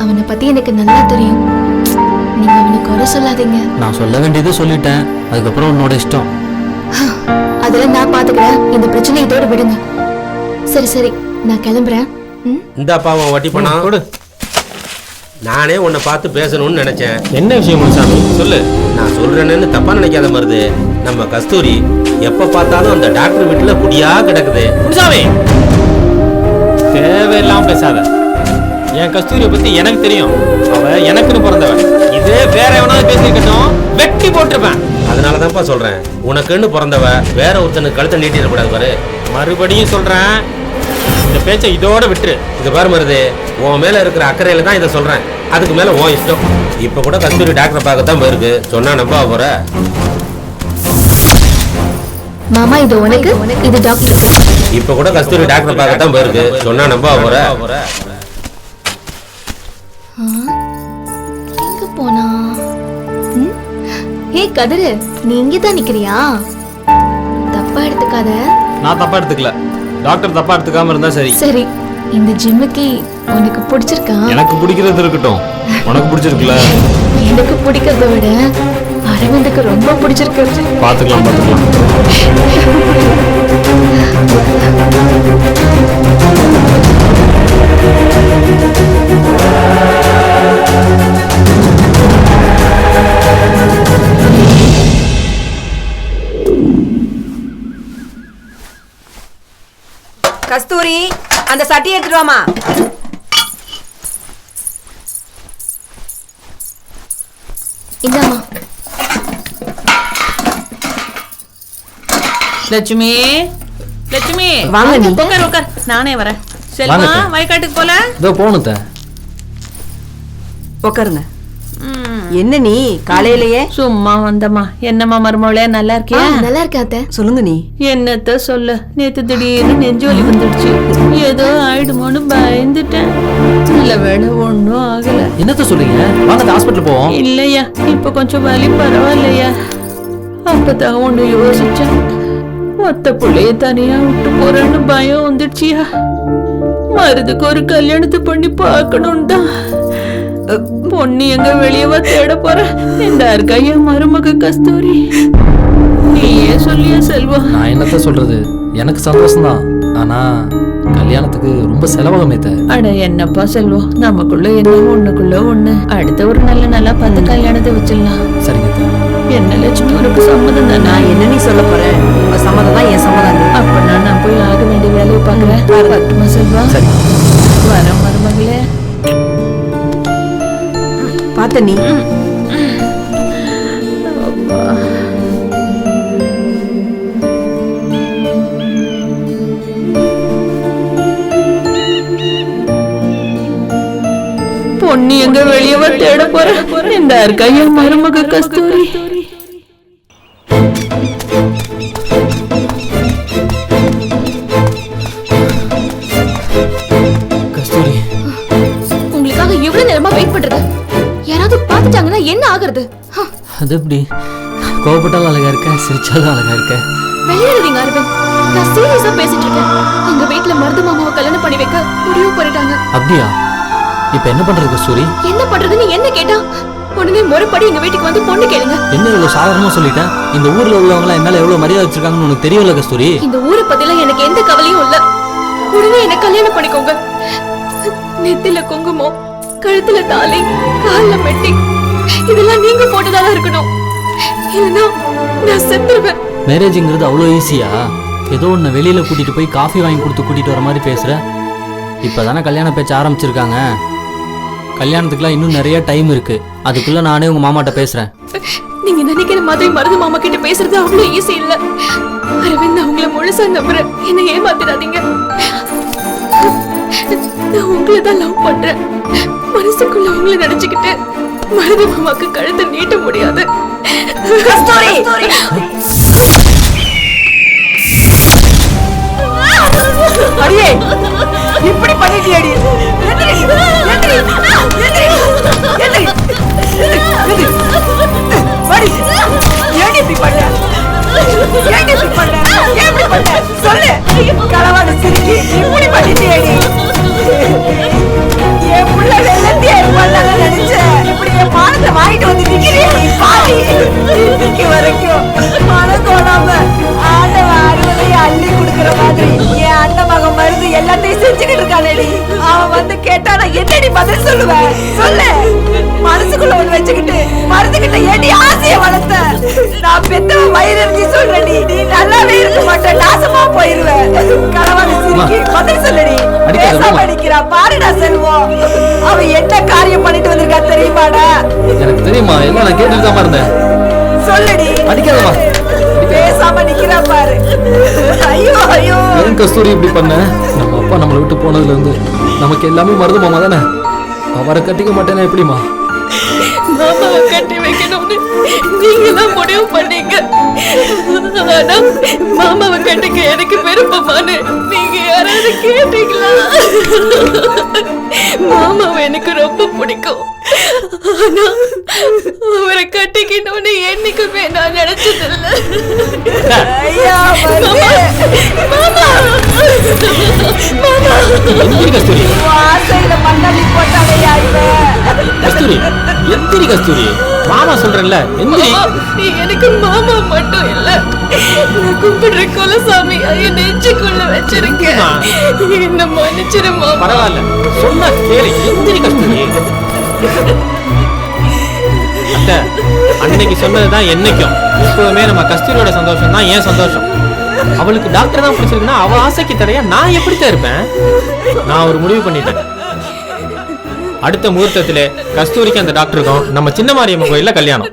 அவனை பத்தி எனக்கு நல்லா தெரியும். நீங்க அவனை குறை சொல்லாதீங்க. நான் சொல்ல வேண்டியதை சொல்லிட்டேன். அதுக்கப்புறம் உன்னோட இஷ்டம். அதெல்லாம் நான் பாத்துக்கிறேன். இந்த பிரச்சனை இதோட விடுங்க. சரி சரி, நான் கிளம்புறேன். இந்த அப்பாவை வட்டி பணம் கொடு. நானே உன்னை பார்த்து பேசணும்னு நினைச்சேன். என்ன விஷயம் முனுசாமி சொல்லு. நான் சொல்றேன்னு தப்பா நினைக்காத மருது. நம்ம கஸ்தூரி எப்ப பார்த்தாலும் அந்த டாக்டர் வீட்டுல குடியா கிடக்குது. முனுசாமி தேவையில்லாம பேசாத. என் கஸ்தூரியை பத்தி எனக்கு தெரியும். அவ எனக்குன்னு பிறந்தவன். இதே வேற எவனாவது பேசிருக்கட்டும், வெட்டி போட்டிருப்பேன். அதனாலதான்ப்பா சொல்றேன், உனக்குன்னு பிறந்தவ வேற ஒருத்தனுக்கு கழுத்தை நீட்டிடக்கூடாது பாரு. மறுபடியும் சொல்றேன், இந்த பேச்சை இதோட விட்டுரு. இது பாரு மருது, உன் மேல இருக்கிற அக்கறையில தான் இதை சொல்றேன். அதுக்கு மேல உன் இஷ்டம். இப்ப கூட கஸ்தூரி டாக்டர் பார்க்கத்தான் போயிருக்கு. சொன்னா நம்ப போற? மாமா இது உனக்கு, இது டாக்டர். இப்ப கூட கஸ்தூரி டாக்டர் பார்க்கத்தான் போயிருக்கு. சொன்னா நம்ப போற? எங்க போனா? ஹே கதிரு, நீ இங்கே தான் நிக்கிறியா? தப்பா எடுத்துக்காத. நான் தப்பா எடுத்துக்கல, டாக்டர் தப்பா எடுத்துக்காம இருந்தா சரி. சரி, இந்த ஜிம்முக்கு உனக்கு பிடிச்சிருக்கா? எனக்கு பிடிக்கிறது இருக்கட்டும், உனக்கு பிடிச்சிருக்குல? எனக்கு பிடிக்கிறத விட அரவிந்துக்கு ரொம்ப பிடிச்சிருக்கு. பாத்துக்கலாம் பாத்துக்கலாம். கஸ்தூரி, அந்த சட்டியை எடுத்துட்டு வாமா. இந்தாமா. லட்சுமி, லட்சுமி வாங்க நீ. உட்கார் உட்கார், நானே வரேன். செல்வா வயக்காட்டுக்கு போல. இதோ போகணும் தே. உட்காருங்க. என்ன நீ காலையிலேயே? சும்மா வந்தம்மா. என்னம்மா மருமகளே, நல்லா இருக்கியா? நல்லா இருக்காத்த. சொல்லுங்க நீ. என்னத்த சொல்ல, நேத்து திடீர்னு நெஞ்சு வலி வந்துடுச்சு. ஏதோ ஆயிடுமோன்னு பயந்துட்டேன். நல்ல வேலை ஒன்றும் ஆகல. என்னத்த சொல்றீங்க? வாங்க ஹாஸ்பிட்டல் போவோம். இல்லையா, இப்ப கொஞ்சம் வலி பரவாயில்லையா? அப்பதான் ஒண்ணு யோசிச்சேன். மொத்த பிள்ளைய தனியா விட்டு போறேன்னு பயம் வந்துடுச்சியா. மருதுக்கு ஒரு கல்யாணத்தை பண்ணி பார்க்கணும் தான். பொண்ணு எங்க வெளியவா தேட போற? இந்த இருக்கா என் மருமக கஸ்தூரி. நீயே சொல்லியா செல்வா? நான் என்னத்த சொல்றது, எனக்கு சந்தோஷம்தான். ஆனா கல்யாணத்துக்கு ரொம்ப செலவாகுமே தே. அட என்னப்பா செல்வம், நமக்குள்ள என்ன ஒண்ணுக்குள்ள ஒண்ணு. அடுத்த ஒரு நல்ல பார்த்து கல்யாணத்தை வச்சிடலாம். சரிங்க தே. என்ன லட்சுமி, உனக்கு சம்மதம் தானே? நான் என்ன நீ சொல்ல போறேன்? உங்க சம்மதம் தான் என் சம்மதம். அப்ப நான் போய் ஆக வேண்டிய வேலையை பாக்குறேன். வரட்டுமா செல்வா? சரி. வர மருமகளே. பார்த்த நீ. பொண்ணு எங்க வெளியவா தேட போற? இந்த இருக்கா என் மருமக கஸ்தூரி. கஸ்தூரி, உங்களுக்காக எவ்வளவு நேரமா வெயிட் பண்றது? யாராவது பார்த்துட்டாங்கன்னா என்ன ஆகுறது? அது எப்படி? கோபப்பட்டாலும் அழகா இருக்க, சிரிச்சாலும் அழகா இருக்க. வெளியேறீங்க அரவிந்த், நான் சீரியஸா பேசிட்டு இருக்கேன். எங்க வீட்டுல மருது மாமாவை கல்யாணம் பண்ணி வைக்க முடிவு பண்ணிட்டாங்க. அப்படியா? இப்ப என்ன பண்றது கஸ்தூரி? என்ன பண்றதுன்னு என்ன கேட்டா உடனே முறைப்படி எங்க வீட்டுக்கு வந்து பொண்ணு கேளுங்க. என்ன இவ்வளவு சாதாரணமா சொல்லிட்டேன்? இந்த ஊர்ல உள்ளவங்க எல்லாம் என்னால எவ்வளவு மரியாதை வச்சிருக்காங்கன்னு உனக்கு தெரியல கஸ்தூரி? இந்த ஊரை பத்தில எனக்கு எந்த கவலையும் இல்ல. உடனே என்ன கல்யாணம் பண்ணிக்கோங்க. நெத்தில குங்குமம், கழுத்துல தாலி, கால்ல மெட்டி, இதெல்லாம் நீங்க போட்டதால இருக்கணும். இல்லைன்னா நான் செத்துருவேன். மேரேஜ்ங்கிறது அவ்வளோ ஈஸியா? ஏதோ ஒன்று வெளியில கூட்டிட்டு போய் காஃபி வாங்கி கொடுத்து கூட்டிட்டு வர மாதிரி பேசுற. இப்பதானே கல்யாண பேச்சு ஆரம்பிச்சிருக்காங்க. கல்யாணத்துக்குலாம் இன்னும் நிறைய டைம் இருக்கு. அதுக்குள்ள நானே உங்க மாமாட்ட பேசுறேன். நீங்க நினைக்கிற மாதிரி மருது மாமா கிட்ட பேசுறது அவ்வளவு ஈஸி இல்ல. அரவிந்த், நான் உங்களை முழுசா நம்புறேன். என்ன ஏமாத்திடாதீங்க. நான் உங்களை தான் லவ் பண்றேன். மனசுக்குள்ள உங்களை நினைச்சுக்கிட்டு மருது மாமாக்கு கழுத்தை நீட்ட முடியாது. அடியே, இப்படி பண்ணிட்டியடி. சொல்லு, களவாட சிரிக்கி இப்படி பண்ணிட்டியடி. என் புள்ள வெள்ளத்தியா இருப்பாங்க நினைச்சேன். இப்படி என் பானத்தை வாங்கிட்டு வந்து நிக்கிறேன் வரைக்கும் மனம் தோணாம ஆண்டவ அறுவதையை அள்ளி கொடுக்குற மாதிரி என் அண்ணன் மகன் மருந்து எல்லாத்தையும் செஞ்சுக்கிட்டு இருக்கானேடி. அவன் வந்து கேட்டா நான் என்னடி பதில் சொல்லுவேன்? சொல்லு. மனசுக்குள்ள ஒண்ணு வச்சுக்கிட்டு மருந்துகிட்ட ஏடி ஆசைய வளர்த்த. நான் பெத்தவ வயிறறிஞ்சு சொல்றடி, நீ நல்லாவே இருக்க மாட்ட, நாசமா போயிருவ. கணவன் சிரிக்கி பதில் சொல்லடி. பேசாம அடிக்கிறா பாருடா செல்வம். அவ என்ன காரியம் பண்ணிட்டு வந்திருக்கா தெரியுமாடா? எனக்கு தெரியுமா, எல்லாம் நான் கேட்டுட்டு தான் இருந்தேன். சொல்லடி. அடிக்காதமா, பேசாம நிக்கிறா பாரு. ஐயோ ஐயோ. ஏன் கஸ்தூரி இப்படி பண்ண? நம்ம அப்பா நம்மளை விட்டு போனதுல இருந்து நமக்கு எல்லாமே மருது மாமா தானே. அவரை கட்டிக்க மாட்டேன்னா எப்படிமா? மாமாவை கட்டி வைக்கணும்னு நீங்க தான் முடிவு பண்ணீங்க. ஆனா மாமாவை கட்டிக்க எனக்கு விருப்பமானு நீங்க யாராவது கேட்டீங்களா? மாமாவை எனக்கு ரொம்ப பிடிக்கும். ஆனா அவரை கட்டிக்கணும்னு என்னைக்குமே நான் நினைச்சதில்லை. ஐயா கஸ்தூரி, ஆசையில மண்ணள்ளி போட்டாலையா கஸ்தூரி எந்திரி கஸ்தூரி, மாமா சொல்றேன்ல எந்திரி. நீ எனக்கு மாமா மட்டும் இல்ல, நான் கும்பிடுற குலசாமி என் நெஞ்சுக்குள்ள வச்சிருக்கேன். என்ன மன்னிச்சிரு மாமா. பரவாயில்ல, சொன்னா கேளு, எந்திரி கஸ்தூரி. அத்தை, அன்னைக்கு சொன்னதுதான் என்னைக்கும். எப்பவுமே நம்ம கஸ்தூரியோட சந்தோஷம் தான் ஏன் சந்தோஷம். அவளுக்கு டாக்டர் தான் பிடிச்சிருக்குன்னா அவ ஆசைக்கு தடையா நான் எப்படித்தான் இருப்பேன்? நான் ஒரு முடிவு பண்ணிட்டேன். அடுத்த முகூர்த்தத்துல கஸ்தூரிக்கு அந்த டாக்டருக்கும் நம்ம சின்ன மாரியம்மன் கோயில்ல கல்யாணம்.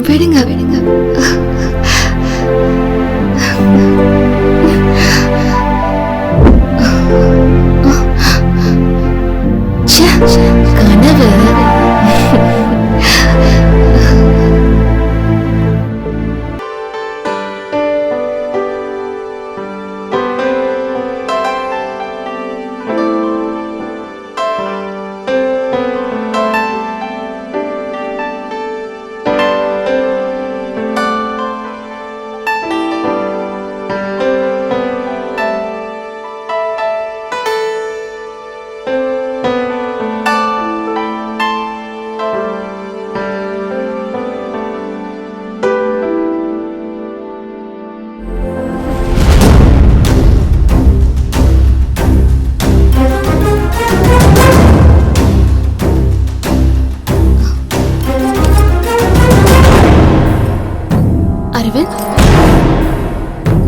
விடுங்க விடுங்க. கனவு.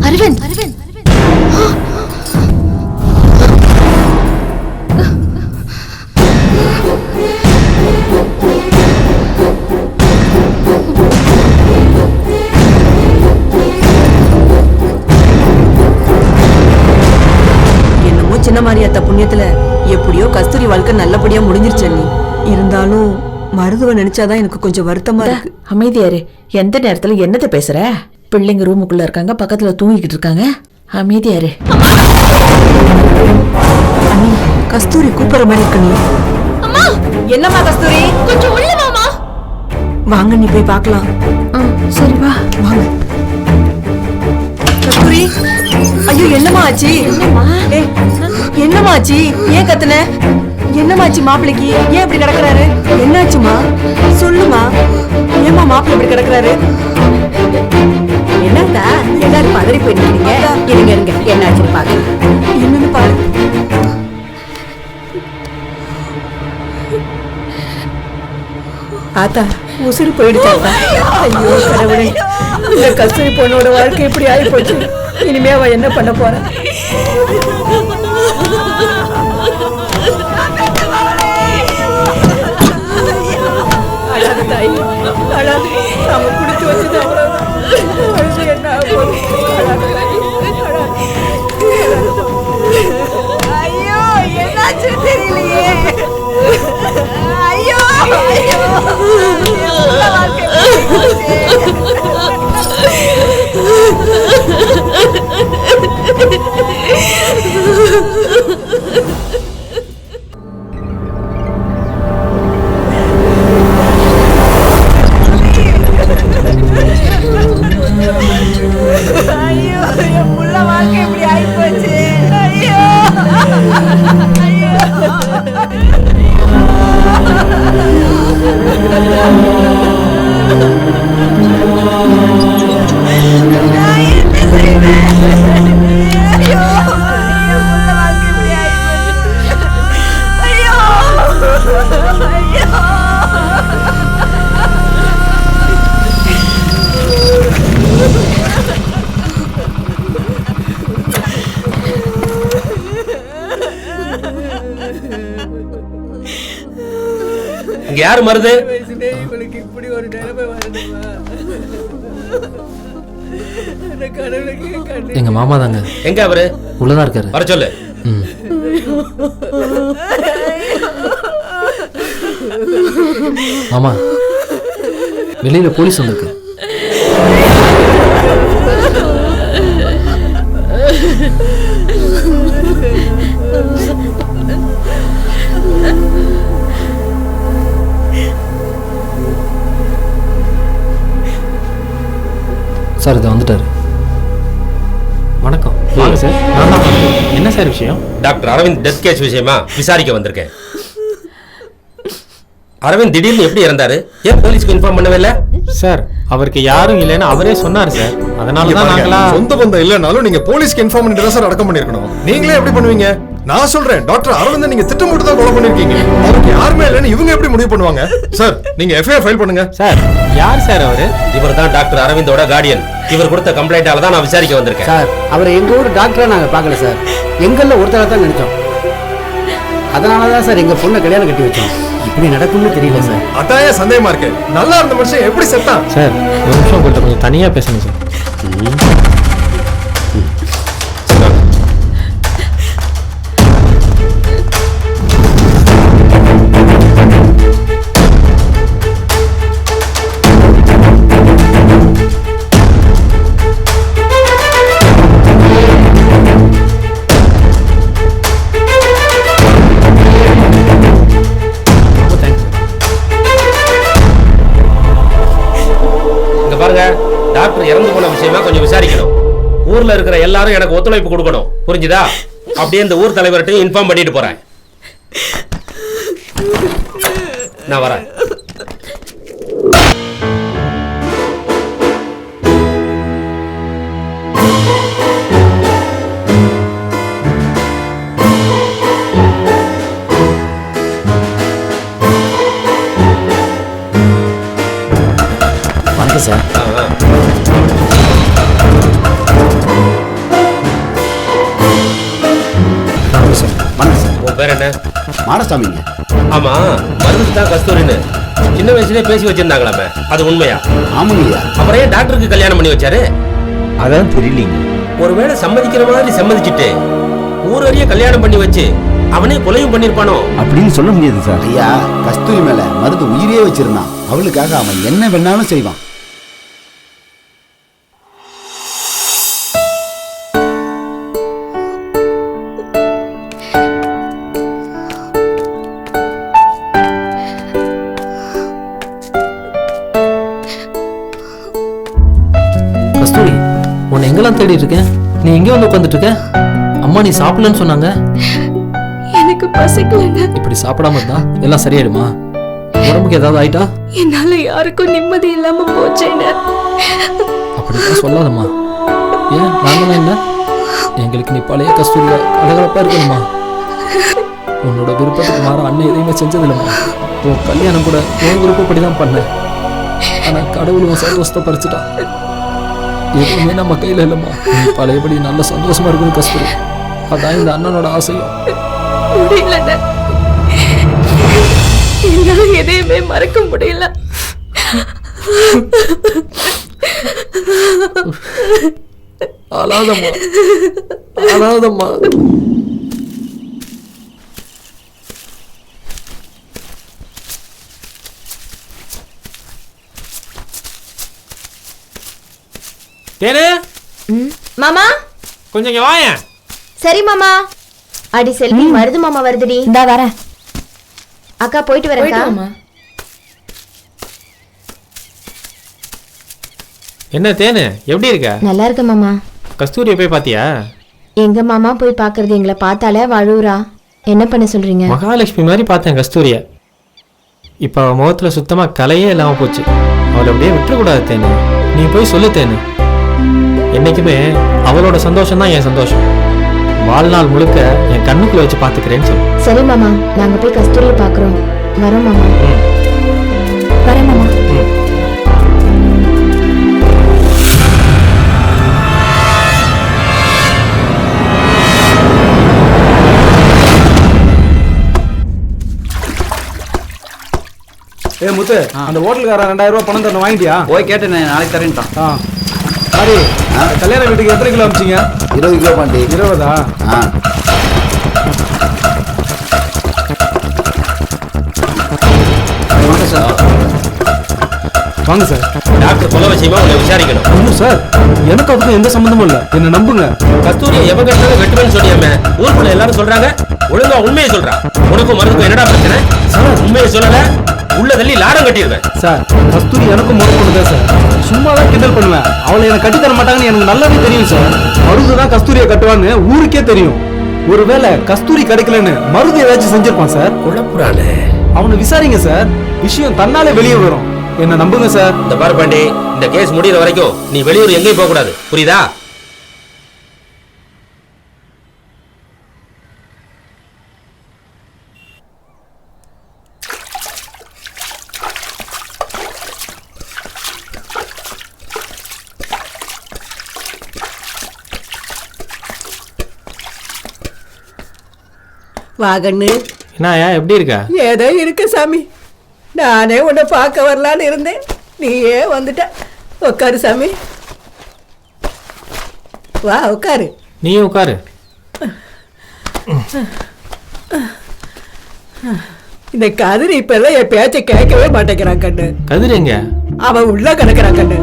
அரவிந்த், அரவிந்த், என்னமோ சின்ன மாரியாத்த புண்ணியத்துல எப்படியோ கஸ்தூரி வாழ்க்கை நல்லபடியா முடிஞ்சிருச்சு. நீ இருந்தாலும் மருதுவ நினைச்சாதான் எனக்கு கொஞ்சம் வருத்தமா இருக்கு. அமைதியாரு. எந்த நேரத்துல என்னத்த பேசுற? பிள்ளைங்க ரூமுக்குள்ள இருக்காங்க, பக்கத்துல தூங்கிக்கிட்டு இருக்காங்க. அமைதியாரு. அண்ணி, கஸ்தூரி கூப்பிடுற மாதிரி இருக்கு. அம்மா, என்னம்மா கஸ்தூரி? கொஞ்சம் உள்ள வாமா. வாங்க, நீ போய் பார்க்கலாம். சரி வா. வாங்க. கஸ்தூரி, ஐயோ என்னம்மா ஆச்சு? என்னம்மா ஆச்சு? ஏன் கத்துன? என்னம்மா ஆச்சு மாப்பிளைக்கு? ஏன் இப்படி கிடக்குறாரு? என்னாச்சுமா? சொல்லுமா. ஏமா மாப்பிள்ளை இப்படி கிடக்குறாரு? என்னடா எல்லாரும் பதறி போயிருக்கீங்க? இருங்க இருங்க, என்னாச்சுன்னு பாருங்க. என்னன்னு பாரு. ஆத்தா, உசுறு போயிடுச்சாத்தா. ஐயோ கடவுளே, இந்த கஸ்தூரி பொண்ணோட வாழ்க்கை இப்படி ஆகி போச்சு. இனிமே அவ என்ன பண்ண போறா? அழாது தாய், அழாது. நாம குடிச்சு வச்சது அவ்வளவுதான். அழுது என்ன ஆக போகுது? அழாது தாய், அழாது. ஐயோ, என்னாச்சு தெரியலையே. ஐயோ, ஐயோ. ஐயோ, என் புள்ள வாழ்க்கை இப்படி ஆயிப்போச்சு. ஐயோ, ஐயோ. நான் என்ன செய்வேன்? ஐயோ, என் புள்ள வாழ்க்கை இப்படி ஆயிப்போச்சு. ஐயோ, ஐயோ. இங்க யாரு மருது? இப்படி ஒரு நிலைமை வரணுமா? எங்க மாமா தாங்க. எங்க அவரு? உள்ளதான் இருக்காரு. வர சொல்லு. மாமா, வெளியில போலீஸ் வந்திருக்கு. சார், இதை வந்துட்டாரு. வணக்கம். வாங்க சார். நான் தான் வந்தேன். என்ன சார் விஷயம்? டாக்டர் அரவிந்த் டெத் கேஸ் விஷயமா விசாரிக்க வந்திருக்கேன். அரவிந்த் திடீர்னு எப்படி இறந்தாரு? ஏன் போலீஸ்க்கு இன்ஃபார்ம் பண்ணவே இல்ல? சார், அவருக்கு யாரும் இல்லைன்னு அவரே சொன்னார் சார். அதனால தான் நாங்களா சொந்த பந்தம் இல்லனாலும் நீங்க போலீஸ்க்கு இன்ஃபார்ம் பண்ணிட்டு சார் அடக்கம் பண்ணிருக்கணும். நீங்களே எப்படி பண்ணுவீங்க? நான் சொல்றேன், டாக்டர் அரவிந்த் நீங்க திட்டமிட்டு தான் கொலை பண்ணிருக்கீங்க. அவருக்கு யாருமே இல்லன்னு இவங்க எப்படி முடிவு பண்ணுவாங்க? சார், நீங்க எஃப்ஐஆர் ஃபைல் பண்ணுங்க. சார், யார் சார் அவரு? இவர் தான் டாக்டர் அரவிந்தோட கார்டியன். இவர் கொடுத்த கம்ப்ளைண்டால தான் நான் விசாரிக்க வந்திருக்கேன். சார், அவரை எங்க ஊர் டாக்டரா நாங்க பார்க்கல சார். எங்கள்ல ஒருத்தரை தான் நினைச்சோம். அதனாலதான் சார் எங்க பொண்ணை கல்யாணம் கட்டி வச்சோம். இப்படி நடக்கும்னு தெரியல சார். அதாய சந்தேகமா இருக்கு. நல்லா இருந்த மனுஷன் எப்படி செத்தான்? சார், ஒரு நிமிஷம் உங்கள்கிட்ட கொஞ்சம் தனியா பேசணும் சார். டாக்டர் இறந்து போன விஷயமா கொஞ்சம் விசாரிக்கணும். ஊர்ல இருக்கிற எல்லாரும் எனக்கு ஒத்துழைப்பு கொடுக்கணும். புரிஞ்சுதா? அப்படியே இந்த ஊர் தலைவர்கிட்ட இன்ஃபார்ம் பண்ணிட்டு போறேன். நான் வரேன். வணக்கம் சார். உன் பேர் என்ன? மாடசாமிங்க. ஆமா, மருந்து தான் கஸ்தூரின்னு சின்ன வயசுலயே பேசி வச்சிருந்தாங்களாமே, அது உண்மையா? ஆமாங்கய்யா. அப்புறம் ஏன் டாக்டருக்கு கல்யாணம் பண்ணி வச்சாரு? அதான் தெரியலீங்க. ஒருவேளை சம்மதிக்கிற மாதிரி சம்மதிச்சுட்டு ஊரறிய கல்யாணம் பண்ணி வச்சு அவனே கொலையும் பண்ணிருப்பானோ? அப்படின்னு சொல்ல முடியாது சார். ஐயா, கஸ்தூரி மேல மருது உயிரே வச்சிருந்தான். அவளுக்காக அவன் என்ன வேணாலும் செய்வான். கஸ்தூரி, உன்னை எங்கெல்லாம் தேடி இருக்கேன். நீ எங்கே வந்து உட்காந்துட்டு இருக்க? அம்மா நீ சாப்பிடலன்னு சொன்னாங்க. எனக்கு பசிக்கலங்க. இப்படி சாப்பிடாம இருந்தா எல்லாம் சரியாயிடுமா? உடம்புக்கு ஏதாவது ஆயிட்டா? என்னால யாருக்கும் நிம்மதி இல்லாம போச்சேன்னு. அப்படிதான் சொல்லாதம்மா. ஏன் நாங்களாம் இல்லை? எங்களுக்கு நீ பழைய கஸ்தூரியா கலகலப்பா இருக்கணுமா? உன்னோட விருப்பத்துக்கு மாற அண்ணன் எதையுமே செஞ்சதில்லைம்மா. உன் கல்யாணம் கூட உன் விருப்பப்படி தான் பண்ணேன். ஆனா கடவுள் உன் சந்தோஷத்தை பறிச்சுட்டான். எதுவுமே நம்ம கையில இல்லைம்மா. நீ பழையபடி நல்ல சந்தோஷமா இருக்கணும் கஸ்தூரி. அதான் இந்த அண்ணனோட ஆசையும். முடியல, என்னால எதையுமே மறக்க முடியல. அழாதம்மா, அழாதம்மா. தேனு, மாமா கொஞ்சம் இங்க வாயேன். சரி மாமா. அடி செல்வி, மருது மாமா வருதுடி. இந்தா வரேன். அக்கா போயிட்டு வரேன்க்கா. என்ன தேனு, எப்படி இருக்க? நல்லா இருக்க மாமா. கஸ்தூரியை போய் பாத்தியா? எங்க மாமா போய் பாக்குறது, எங்களை பார்த்தாலே வழுவுறா. என்ன பண்ண சொல்றீங்க? மகாலட்சுமி மாதிரி பார்த்தேன் கஸ்தூரிய. இப்ப அவ முகத்துல சுத்தமா கலையே இல்லாம போச்சு. அவளை அப்படியே விட்டுறக்கூடாது தேனு. நீ போய் சொல்லு தேனு. என்னைக்குமே அவளோட சந்தோஷம் தான் என் சந்தோஷம். வாழ்நாள் முழுக்க என் கண்ணுக்குள்ள வச்சு பாத்துக்கிறேன்னு சொல்லு. சரி மாமா, நாங்க போய் கஸ்தூரியை பாக்குறோம். வரோம் மாமா. வரேன் மாமா. ஏ முத்து, அந்த ஹோட்டலுக்காரன் 2000 ரூபாய் பணம் தரணும், வாங்கிட்டியா? போய் கேட்டேன், நாளைக்கு தரேன்ட்டான். சரி, கல்யாண வீட்டுக்கு எத்தனை கிலோ அமிச்சிங்க? 20 கிலோ பாண்டி. 20ஆ? வாங்க சார். டாக்டர் கொலை விஷயமா உங்களை விசாரிக்கணும். ஒன்றும் சார், எனக்கு அதுக்கும் எந்த சம்மந்தமும் இல்லை. என்ன நம்புங்க. கஸ்தூரியை எவன் கட்டாலும் வெட்டுவேன்னு சொன்னியாமே. ஊருக்குள்ள எல்லாரும் சொல்றாங்க. ஒழுங்கா உண்மையை சொல்றா. உனக்கும் மருந்துக்கும் என்னடா பிரச்சனை? உண்மையை சொல்லல, உள்ள தள்ளி லாடம் கட்டிடுவேன். சார், கஸ்தூரி எனக்கும் முறை பண்ணுதான் சார். சும்மா தான் கிண்டல் பண்ணுவேன். அவளை எனக்கு கட்டி தர மாட்டாங்கன்னு எனக்கு நல்லாவே தெரியும் சார். மருது தான் கஸ்தூரியை கட்டுவான்னு ஊருக்கே தெரியும். ஒருவேளை கஸ்தூரி கிடைக்கலன்னு மருது ஏதாச்சும் செஞ்சிருப்பான் சார். குழப்புறானே. அவனை விசாரிங்க சார். விஷயம் தன்னாலே வெளியே வரும். என்ன நம்புங்க சார். இந்த பாரு பாண்டி, இந்த கேஸ் முடிகிற வரைக்கும் நீ வெளியூர் எங்கேயும் போக கூடாது, புரியுதா? வாகண்ணு, என்னயா, எப்படி இருக்க? ஏதோ இருக்கு சாமி. நானே உன்னை பார்க்க வரலான்னு இருந்தேன். நீயே வந்துட்ட. உட்காரு சாமி. வா உட்காரு. நீயும் உட்காரு. இந்த கதிர் இப்ப எல்லாம் என் பேச்சை கேட்கவே மாட்டேங்கிறான் கண்ணு. கதிர் எங்க? அவன் உள்ள கிடக்குறான் கண்ணு.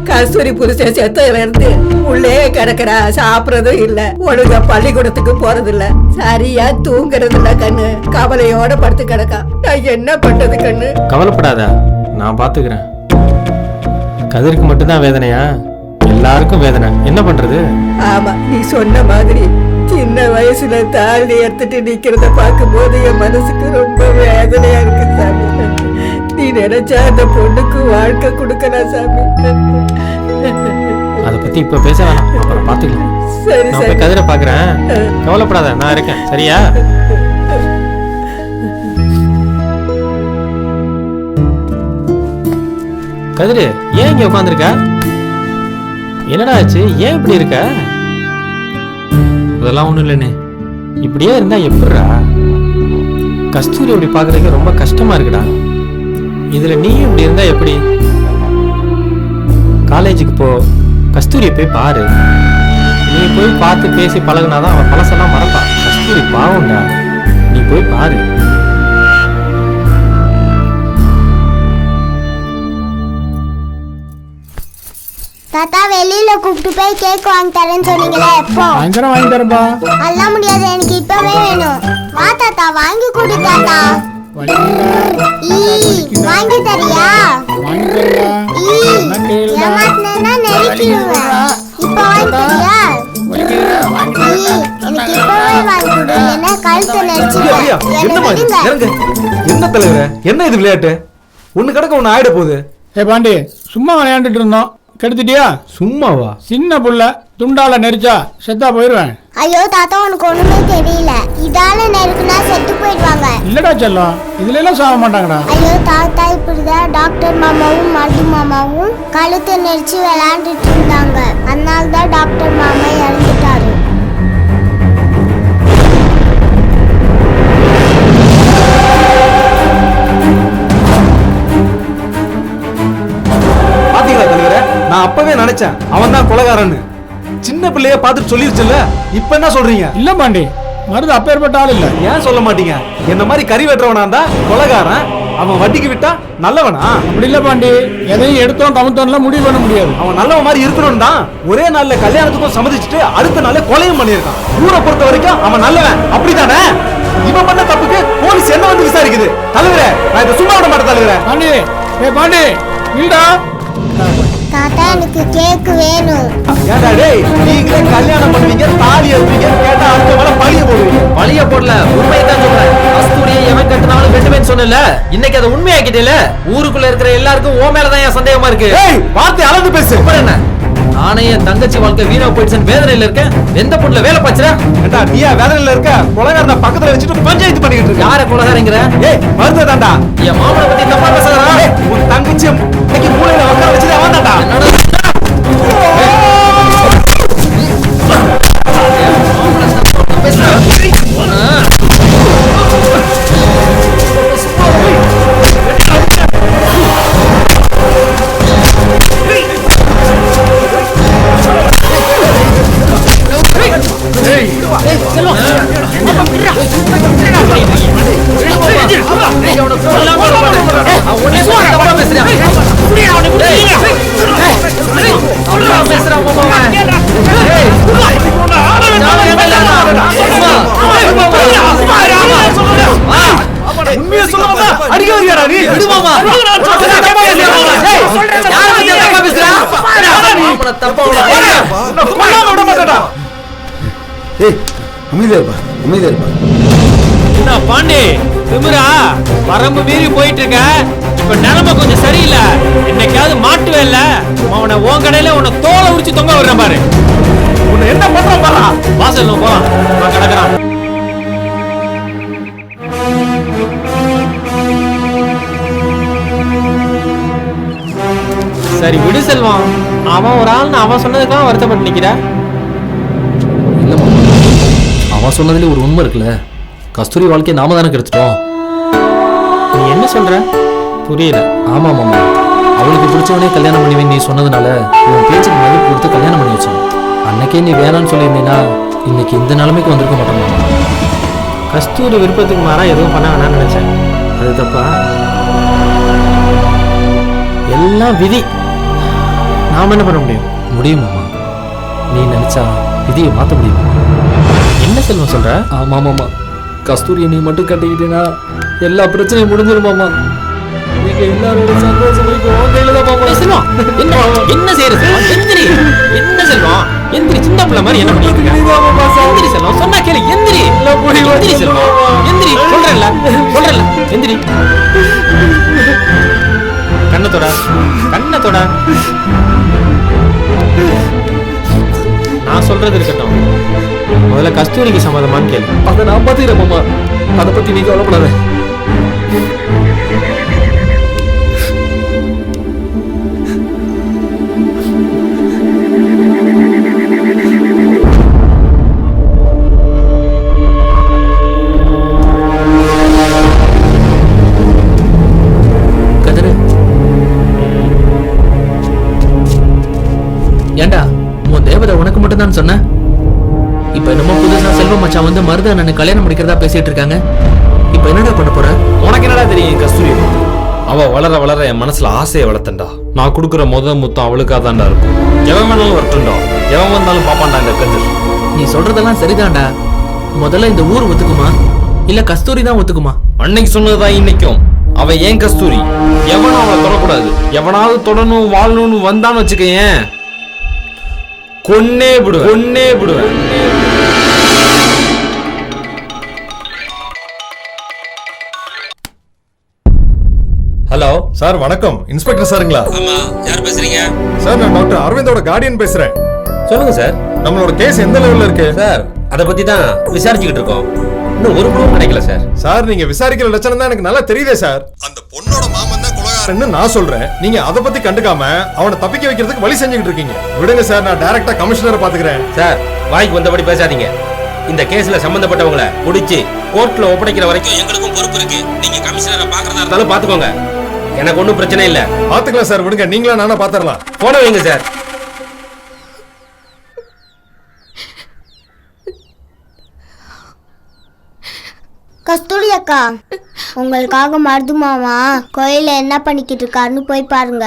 கஸ்தூரி புருஷன் செத்ததுல இருந்து உள்ளே கிடக்குறா. சாப்பிடறதும் இல்ல, ஒழுங்கா பள்ளிக்கூடத்துக்கு போறது இல்ல, சரியா தூங்குறது இல்ல கண்ணு. கவலையோட படுத்து கிடக்கா. நான் என்ன பண்றது கண்ணு? கவலைப்படாத, நான் பாத்துக்கிறேன். கதிருக்கு மட்டும்தான் வேதனையா? எல்லாருக்கும் வேதனை. என்ன பண்றது? ஆமா, நீ சொன்ன மாதிரி சின்ன வயசுல தாழ்ந்து எடுத்துட்டு நிக்கிறத பார்க்கும் போது என் மனசுக்கு ரொம்ப வேதனையா இருக்கு சாமி. நீ நினைச்சா அந்த பொண்ணுக்கு வாழ்க்கை கொடுக்கலாம் சாமி. அத பத்தி இப்ப பேச வேணாம், அப்புறம் பாத்துக்கலாம். சரி நான் போய் கதிரை பாக்குறேன். கவலைப்படாத, நான் இருக்கேன். சரியா? கதிரு, ஏன் இங்க உட்காந்துருக்க? என்னடா ஆச்சு? ஏன் இப்படி இருக்க? அதெல்லாம் ஒண்ணும் இல்லைண்ணே. இப்படியே இருந்தா எப்படிடா? கஸ்தூரி இப்படி பாக்குறதுக்கு ரொம்ப கஷ்டமா இருக்குடா. இதுல நீயும் இப்படி இருந்தா எப்படி? காலேஜுக்கு போ, கஸ்தூரியை போய் பாரு. நீ போய் பார்த்து பேசி பழகுனாதான் அவன் பழசெல்லாம் மறப்பான். கஸ்தூரி பாவம்டா. போய் பாரு. தாத்தா வெளியில கூப்பிட்டு போய் கேக் வாங்கி தரேன்னு சொன்னீங்களே எப்போ? சாயந்தரம் வாங்கி தரேன்பா. அதெல்லாம் முடியாது, எனக்கு இப்பவே வேணும். வா தாத்தா, வாங்கி கொடு தாத்தா. வாங்கி தரியா? ஏமாத்தினா நெருக்கிடுவேன். இப்ப வாங்கி தரியா? எனக்கு இப்பவே வாங்கி கொடு, இல்லைன்னா கழுத்தை நெரிச்சிடுவேன். என்ன தலைவரே, என்ன இது விளையாட்டு? ஒண்ணு கிடக்க ஒண்ணு ஆயிட போகுது. ஏ பாண்டி, சும்மா விளையாண்டுட்டு இருந்தோம், கெடுத்துட்டியா? சும்மாவா? சின்ன புள்ள துண்டால நெரிச்சா செத்தா போயிருவேன். ஐயோ தாத்தா, உனக்கு ஒண்ணுமே தெரியல. இதால நெருக்குனா செத்து போயிடுவாங்க. இல்லடா செல்லம், இதுல எல்லாம் சாக மாட்டாங்கடா. ஐயோ தாத்தா, இப்படிதான் டாக்டர் மாமாவும் மருது மாமாவும் கழுத்தை நெரிச்சு விளையாண்டுட்டு இருந்தாங்க. அதனால தான் டாக்டர் மாமா இறந்துட்டாரு. பாத்தீங்களா தலைவரே, நான் அப்பவே நினைச்சேன் அவன் தான் கொலைகாரன்னு. சின்ன பிள்ளைய பார்த்துட்டு சொல்லிருச்சுல்ல, இப்ப என்ன சொல்றீங்க? இல்ல பாண்டி, மருது அப்பேற்பட்ட ஆள் இல்ல. ஏன் சொல்ல மாட்டீங்க? என்ன மாதிரி கறி வெட்டுறவனா இருந்தா கொலைகாரன், அவன் வட்டிக்கு விட்டா நல்லவனா? அப்படி இல்ல பாண்டி, எதையும் எடுத்தோம் கவுத்தோம்லாம் முடிவு பண்ண முடியாது. அவன் நல்லவன் மாதிரி இருக்கணும் தான் ஒரே நாள்ல கல்யாணத்துக்கும் சம்மதிச்சுட்டு அடுத்த நாளே கொலையும் பண்ணியிருக்கான். ஊரை பொறுத்த வரைக்கும் அவன் நல்லவன், அப்படித்தானே? இவன் பண்ண தப்புக்கு போலீஸ் என்ன வந்து விசாரிக்குது? தலைவரே, நான் இதை சும்மா விட மாட்டேன் தலைவரே. பாண்டி, ஏ பாண்டி, இல்லடா. தாத்தா, எனக்கு கேக் வேணும். ஏண்டா டேய், நீங்களே கல்யாணம் பண்ணுவீங்க, தாலி எடுப்பீங்கன்னு கேட்டா அடுத்த வேலை பழிய போடுவீங்க. பழிய போடல, உண்மையை தான் சொல்றேன். கஸ்தூரியை எவன் கட்டினாலும் வெட்டுவேன்னு சொன்னல, இன்னைக்கு அதை உண்மையாக்கிட்டேல. ஊருக்குள்ள இருக்கிற எல்லாருக்கும் ஓ மேலதான் என் சந்தேகமா இருக்கு. ஏய், வார்த்தை அளந்து பேசு. அப்புறம் என்ன? நானே என் தங்கச்சி வாழ்க்கை வீணா போயிடுச்சுன்னு வேதனையில இருக்கேன். எந்த பொண்ணுல வேலை பாச்சுற? ஏண்டா நீயா வேதனையில இருக்க? கொலைகாரனை பக்கத்துல வச்சுட்டு பஞ்சாயத்து பண்ணிக்கிட்டு இருக்க. யார கொலைகாரங்கிற? ஏய், மருது தான்டா. என் மாமனை பத்தி தப்பா பேசுறா? உன் தங்கச்சி இன்னைக்கு மூளையில உட்கார வச்சுட்டு அவன் தான்டா. என்ன பாண்டி, திமிரா வரம்பு மீறி போயிட்டு இருக்க. இப்ப நிலைமை கொஞ்சம் சரியில்லை. என்னைக்காவது மாட்டுவே இல்ல, அவனை உன் கடையில உன்னை தோலை உரிச்சு தொங்க விடுறேன் பாரு. உன்னை என்ன பண்றான் பாரா? வாசல் போலாம், நான் கிடக்குறான். சரி விடு செல்வம், அவன் ஒரு ஆள்னு அவன் சொன்னதுக்கெல்லாம் வருத்தப்பட்டு நிக்கிற. அவன் சொன்னதுல ஒரு உண்மை இருக்குல்ல, கஸ்தூரி வாழ்க்கையை நாம தானே கெடுத்துட்டோம். நீ என்ன சொல்ற? புரியல. ஆமா மாமா, அவளுக்கு பிடிச்சவனே கல்யாணம் பண்ணுவேன் நீ சொன்னதுனால உன் பேச்சுக்கு மதிப்பு கொடுத்து கல்யாணம் பண்ணி வச்சோம். அன்னைக்கே நீ வேணான்னு சொல்லியிருந்தீங்கன்னா இன்னைக்கு இந்த நிலைமைக்கு வந்திருக்க மாட்டோம் மாமா. கஸ்தூரி விருப்பத்துக்கு மாறா எதுவும் பண்ண வேணாம்னு நினைச்சேன். அது தப்பா? எல்லாம் விதி. நாம என்ன பண்ண முடியும்? முடியும் மாமா, நீ நினைச்சா விதியை மாற்ற முடியும். என்ன செல்வம் சொல்ற? ஆமா மாமா, கஸ்தூரியை நீ மட்டும் கட்டிக்கிட்டேன்னா எல்லா பிரச்சனையும் முடிஞ்சிடும் மாமா. நீங்க எல்லாரோட சந்தோஷம் செல்வம் என்ன என்ன செய்யற செல்வம்? எந்திரி. என்ன செல்வம் எந்திரி, சின்ன பிள்ளை மாதிரி என்ன பண்ணிட்டு இருக்க? எந்திரி செல்வம், சொன்னா கேளு. எந்திரி. எந்திரி செல்வம், எந்திரி. சொல்றேன்ல எந்திரி. கண்ணத்தோட கண்ணத்தோட நான் சொல்றது இருக்கட்டும், முதல்ல கஸ்தூரிக்கு சம்மதமான்னு கேளு. அதை நான் பார்த்துக்கிறேன் மாமா, அதை பத்தி நீ கவலைப்படாத. ஏண்டா உன் தேவதை உனக்கு மட்டும் தான் சொன்ன? இப்ப என்னமோ புதுசா செல்வ மச்சான் வந்து மருத அண்ணனை கல்யாணம் முடிக்கிறதா பேசிட்டு இருக்காங்க. என்னடா பண்ண போற? உனக்கு என்னடா தெரியும் என் கஸ்தூரி? அவ வளர வளர என் மனசுல ஆசையை வளர்த்தண்டா. நான் கொடுக்குற முத்தம் அவளுக்காக தான்டா இருக்கும். எவன் வேணாலும் வரட்டும்டா, எவன் வந்தாலும் பாப்பான்டா இந்த கதிர். நீ சொல்றதெல்லாம் சரிதான்டா. முதல்ல இந்த ஊர் ஒத்துக்குமா இல்ல கஸ்தூரி தான் ஒத்துக்குமா? அன்னைக்கு சொன்னதுதான் இன்னைக்கும். அவ ஏன் கஸ்தூரி, எவனும் அவளை தொடக்கூடாது. எவனாவது தொடணும் வாழணும்னு வந்தான்னு வச்சுக்கேன், கொன்னே விடுவேன். ஹலோ சார், வணக்கம். இன்ஸ்பெக்டர் சாருங்களா? ஆமா, யார் பேசுறீங்க? சார், நான் டாக்டர் அரவிந்தோட கார்டியன் பேசுறேன். சொல்லுங்க சார். நம்மளோட கேஸ் எந்த லெவல்ல இருக்கு சார்? அத பத்தி தான் விசாரிச்சுக்கிட்டு இருக்கோம். இன்னும் ஒரு ப்ரூஃப் கிடைக்கல சார். சார், நீங்க விசாரிக்கிற லட்சணம் தான் எனக்கு நல்லா தெரியுதே சார். அந்த பொண்ணோட மாமன் தான் கொலைகாரன்னு நான் சொல்றேன். நீங்க அத பத்தி கண்டுக்காம அவனை தப்பிக்க வைக்கிறதுக்கு வழி செஞ்சுக்கிட்டு இருக்கீங்க. விடுங்க சார், நான் டைரக்டா கமிஷனரை பாத்துக்கிறேன். சார், வாய்க்கு வந்தபடி பேசாதீங்க. இந்த கேஸ்ல சம்பந்தப்பட்டவங்கள முடிச்சு கோர்ட்ல ஒப்படைக்கிற வரைக்கும் எங்களுக்கும் பொறுப்பு இருக்கு. நீங்க கமிஷனரை பாக்குறதா இருந்தாலும் பாத்துக்கோங்க. எனக்கு ஒன்றும் பிரச்சனை இல்ல. பாத்துக்கலாம் சார், விடுங்க. நீங்களா நானா பாத்துறலாம். போன வைங்க சார். கஸ்தூரி அக்கா, உங்களுக்காக மருது மாமா கோயில என்ன பண்ணிக்கிட்டு இருக்காருன்னு போய் பாருங்க.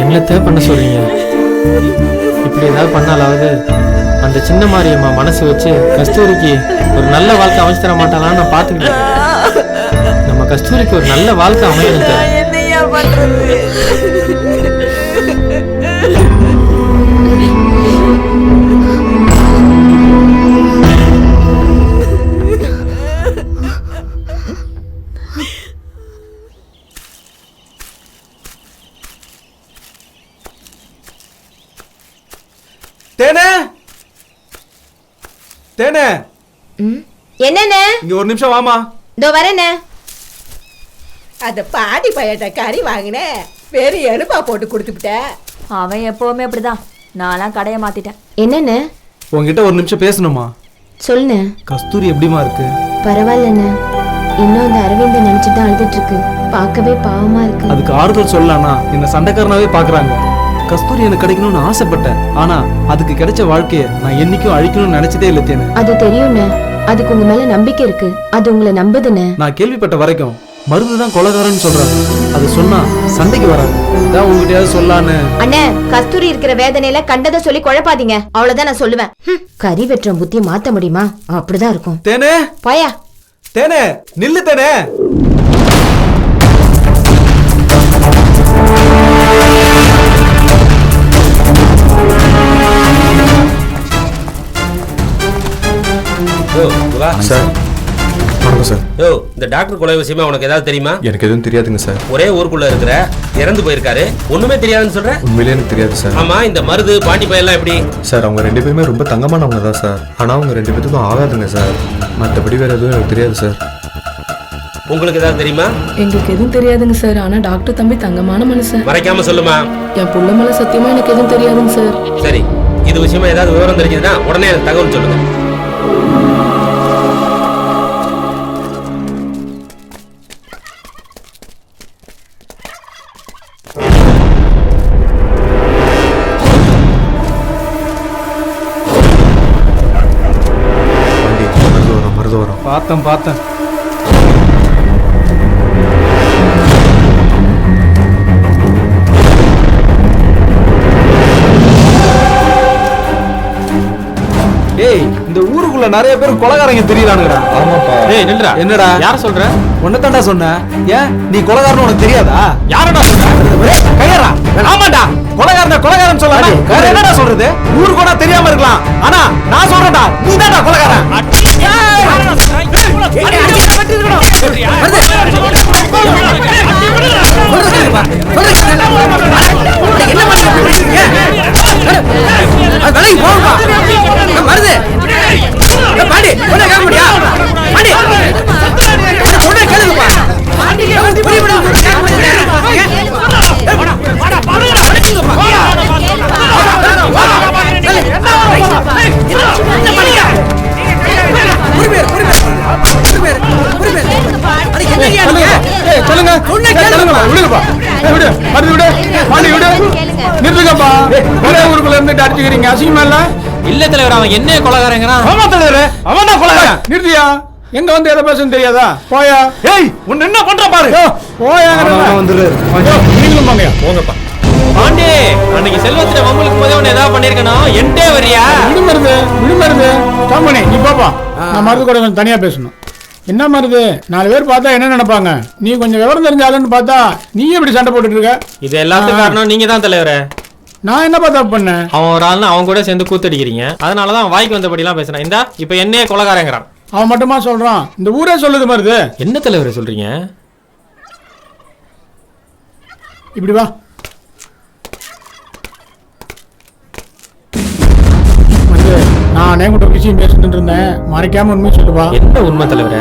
என்னத்தை பண்ண சொல்றீங்க? இப்படி ஏதாவது பண்ணாலாவது அந்த சின்ன மாரியம்மா மனசு வச்சு கஸ்தூரிக்கு ஒரு நல்ல வாழ்க்கை அமைச்சு தர மாட்டாளான்னு நான் பாத்துக்கிட்டேன். நம்ம கஸ்தூரிக்கு ஒரு நல்ல வாழ்க்கை அமையணும். என்னையா பண்றது? தேனே, என்னண்ணே? இங்க ஒரு நிமிஷம் வாமா. இதோ வரேண்ணே. அத பாடி பையட்ட கறி வாங்கினேன், பெரிய எலுப்பா போட்டு கொடுத்துட்ட. அவன் எப்பவுமே அப்படிதான். நான்லாம் கடையை மாத்திட்டேன். என்னண்ணே? உங்ககிட்ட ஒரு நிமிஷம் பேசணுமா? சொல்லுண்ணே. கஸ்தூரி எப்படிமா இருக்கு? பரவாயில்லண்ணே. இன்னும் அந்த அரவிந்த நினைச்சுட்டு தான் அழுதுட்டு இருக்கு. பார்க்கவே பாவமா இருக்கு. அதுக்கு ஆறுதல் சொல்லலாம்னா என்ன சண்டைக்காரனாவே பாக்குறாங்க. கஸ்தூரி எனக்கு கிடைக்கணும்னு ஆசைப்பட்டேன். ஆனா அதுக்கு கிடைச்ச வாழ்க்கைய நான் என்னைக்கும் அழிக்கணும்னு நினைச்சதே இல்லை தேனே. அது தெரியும்ண்ணே. அதுக்கு உங்க மேல நம்பிக்கை இருக்கு. அது உங்களை நம்புதுண்ணே. நான் கேள்விப்பட்ட வரைக்கும் மருந்துதான் கொலைகாரன்னு சொல்றாங்க. அது சொன்னா சண்டைக்கு வராது. இதான் உங்ககிட்டயாவது சொல்லான்னு. அண்ணே, கஸ்தூரி இருக்கிற வேதனையில கண்டதை சொல்லி குழப்பாதீங்க. அவ்வளவுதான் நான் சொல்லுவேன். கறி வெட்டுற புத்தியை மாத்த முடியுமா? அப்படிதான் இருக்கும். தேனே, போயா. தேனே, நில்லு தேனே. சார், வணக்கம் சார். யோ, இந்த டாக்டர் கொலை விஷயமா உனக்கு ஏதாவது தெரியுமா? எனக்கு எதுவும் தெரியாதுங்க சார். ஒரே ஊருக்குள்ள இருக்கிற, இறந்து போயிருக்காரு, ஒண்ணுமே தெரியாதுன்னு சொல்ற? உண்மையிலே எனக்கு தெரியாது சார். ஆமா, இந்த மருது பாண்டி பையெல்லாம் எப்படி? சார், அவங்க ரெண்டு பேருமே ரொம்ப தங்கமானவங்க தான் சார். ஆனா அவங்க ரெண்டு பேத்துக்கும் ஆகாதுங்க சார். மற்றபடி வேற எதுவும் எனக்கு தெரியாது சார். உங்களுக்கு ஏதாவது தெரியுமா? எங்களுக்கு எதுவும் தெரியாதுங்க சார். ஆனா டாக்டர் தம்பி தங்கமான மனுஷன். மறைக்காம சொல்லுமா. என் புள்ள மேல சத்தியமா எனக்கு எதுவும் தெரியாதுங்க சார். சரி, இது விஷயமா ஏதாவது விவரம் தெரிஞ்சதுன்னா உடனே எனக்கு தகவல் சொல்லுங்க. பார்த்தேன் ஏய் இந்த ஊருக்குள்ள நிறைய பேர் கொலைகாரங்க தெரியறானுங்கடா. ஆமாப்பா. ஏய் நில்றா. என்னடா யார சொல்ற? உன்னதான்டா சொன்னேன். ஏன் நீ கொலைகாரன்னு உனக்கு தெரியாதா? யாரடா சொல்ற? கையறா. ஆமாடா. கொலைகாரன் சொல்லலாம். வேற என்னடா சொல்றது? ஊரு கூட தெரியாம இருக்கலாம். ஆனா நான் சொல்றேன்டா. நீதான்டா கொலைகாரன். நிறுத்துங்கப்பா. ஒரே ஊருக்குள்ள இருந்துட்டு அடிச்சுக்கிறீங்க, அசிங்கமா இல்ல? இல்ல தலைவர், அவன் என்ன கொலைகாரங்கிறான்? ஆமா தலைவரே, அவன் தான் கொலைகாரன். நிறுத்தியா? எங்க வந்து எதை பேசுன்னு தெரியாதா? போயா. ஏய் உன்ன என்ன பண்ற பாரு. போயா. வந்துரு. நீங்களும் போங்கயா. போங்கப்பா. பாண்டி, அன்னைக்கு செல்வத்துல மம்பளுக்கு போதே உன்னை ஏதாவது பண்ணிருக்கணும். என்கிட்டே வரியா? விடுமருது ஸ்டாப் பண்ணி நீ பாப்பா. நான் மருந்து கூட கொஞ்சம் தனியா பேசணும். என்ன மருது, 4 பேர் பார்த்தா என்ன நினைப்பாங்க? நீ கொஞ்சம் விவரம் தெரிஞ்சாலுன்னு பார்த்தா நீ எப்படி சண்டை போட்டுட்டு இருக்க? இது எல்லாத்துக்கும் காரணம் நீங்க தான் தலைவரே. நான் என்னப்பா தப்பு பண்ணேன்? அவன் ஒரு ஆள்னா அவன் கூட சேர்ந்து கூத்தடிக்கிறீங்க. அதனாலதான் அவன் வாய்க்கு வந்தபடிலாம் பேசுறான். இந்தா இப்ப என்னையே கொலைகாரங்கிறான். அவன் மட்டுமா சொல்றான்? இந்த ஊரே சொல்லுது மருது. என்ன தலைவரை சொல்றீங்க? இப்படி வா. நானே கூட விஷயம் பேசிட்டு இருந்தேன், மறைக்காம உண்மை சொல்லுவா. என்ன உண்மை தலைவரே?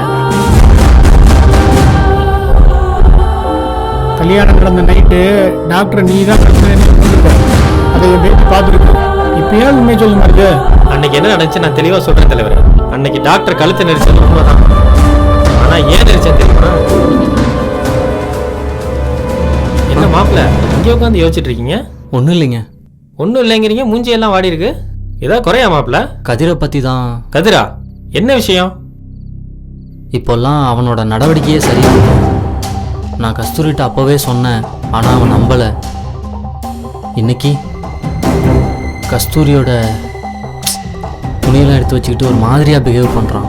கல்யாணம் நடந்த நைட்டு டாக்டர் நீ தான் அதை பேசி பார்த்துருக்கு. இப்பயே உண்மை சொல்ல மாதிரி. அன்னைக்கு என்ன நடந்துச்சு நான் தெளிவா சொல்றேன் தலைவரே. அன்னைக்கு டாக்டர் கழுத்தை நெரிச்சது உண்மைதான். ஆனா ஏன் நெரிச்சேன் தெரியுமா? என்ன மாப்பிள்ள இங்கே உட்காந்து யோசிச்சுட்டு இருக்கீங்க? ஒன்றும் இல்லைங்க. ஒன்றும் இல்லைங்கிறீங்க, மூஞ்சி எல்லாம் வாடி இருக்கு. ஏதாவது குறையா மாப்பிள்ள? கதிரை பற்றி தான். கதிரா? என்ன விஷயம்? இப்போல்லாம் அவனோட நடவடிக்கையே சரியில்லை. நான் கஸ்தூரிட்ட அப்போவே சொன்னேன், ஆனால் அவன் நம்பலை. இன்னைக்கு கஸ்தூரியோட துணியெல்லாம் எடுத்து வச்சுக்கிட்டு ஒரு மாதிரியாக பிஹேவ் பண்ணுறான்.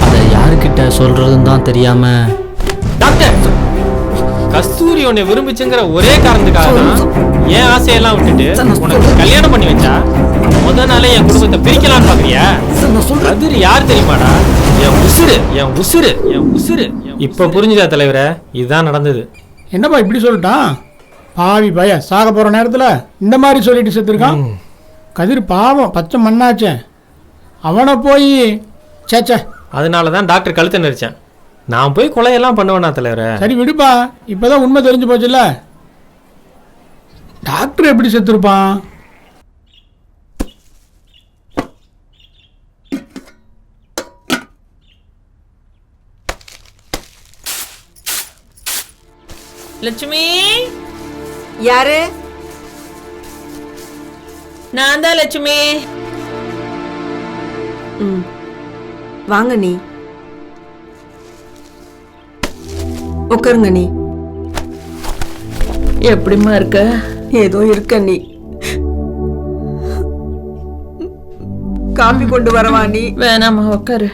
அதை யாருக்கிட்ட சொல்கிறதுன்னு தான் தெரியாமல். டாக்டர், கஸ்தூரி உன்னை விரும்பிச்சுங்கிற ஒரே காரணத்துக்காக தான் என் ஆசையெல்லாம் விட்டுட்டு உனக்கு கல்யாணம் பண்ணி வச்சா. முதல் நாளே என் குடும்பத்தை பிரிக்கலாம்னு பாக்குறியா? கதிர் யார் தெரியுமாடா? என் உசுரு, என் உசுரு, என் உசுரு. இப்ப புரிஞ்சுதா தலைவரே? இதுதான் நடந்தது. என்னப்பா இப்படி சொல்லிட்டான்? பாவி பய சாக போற நேரத்துல இந்த மாதிரி சொல்லிட்டு செத்துருக்கான். கதிர் பாவம், பச்சை மண்ணாச்சே. அவனை போய் சேச்சே. அதனாலதான் டாக்டர் கழுத்தை நெரிச்சேன். நான் போய் கொலையெல்லாம் பண்ணுவேனா தலைவரே? சரி விடுப்பா, இப்பதான் உண்மை தெரிஞ்சு போச்சுல்ல. டாக்டர் எப்படி செத்துருப்பான்? லட்சுமி. யாரு? நான் தான் லட்சுமி. வாங்க நீ உட்காருங்க. நீ எப்படிமா இருக்க? ஏதோ இருக்க. நீ காபி கொண்டு வரவா? நீ வேணாமா, உட்காரு.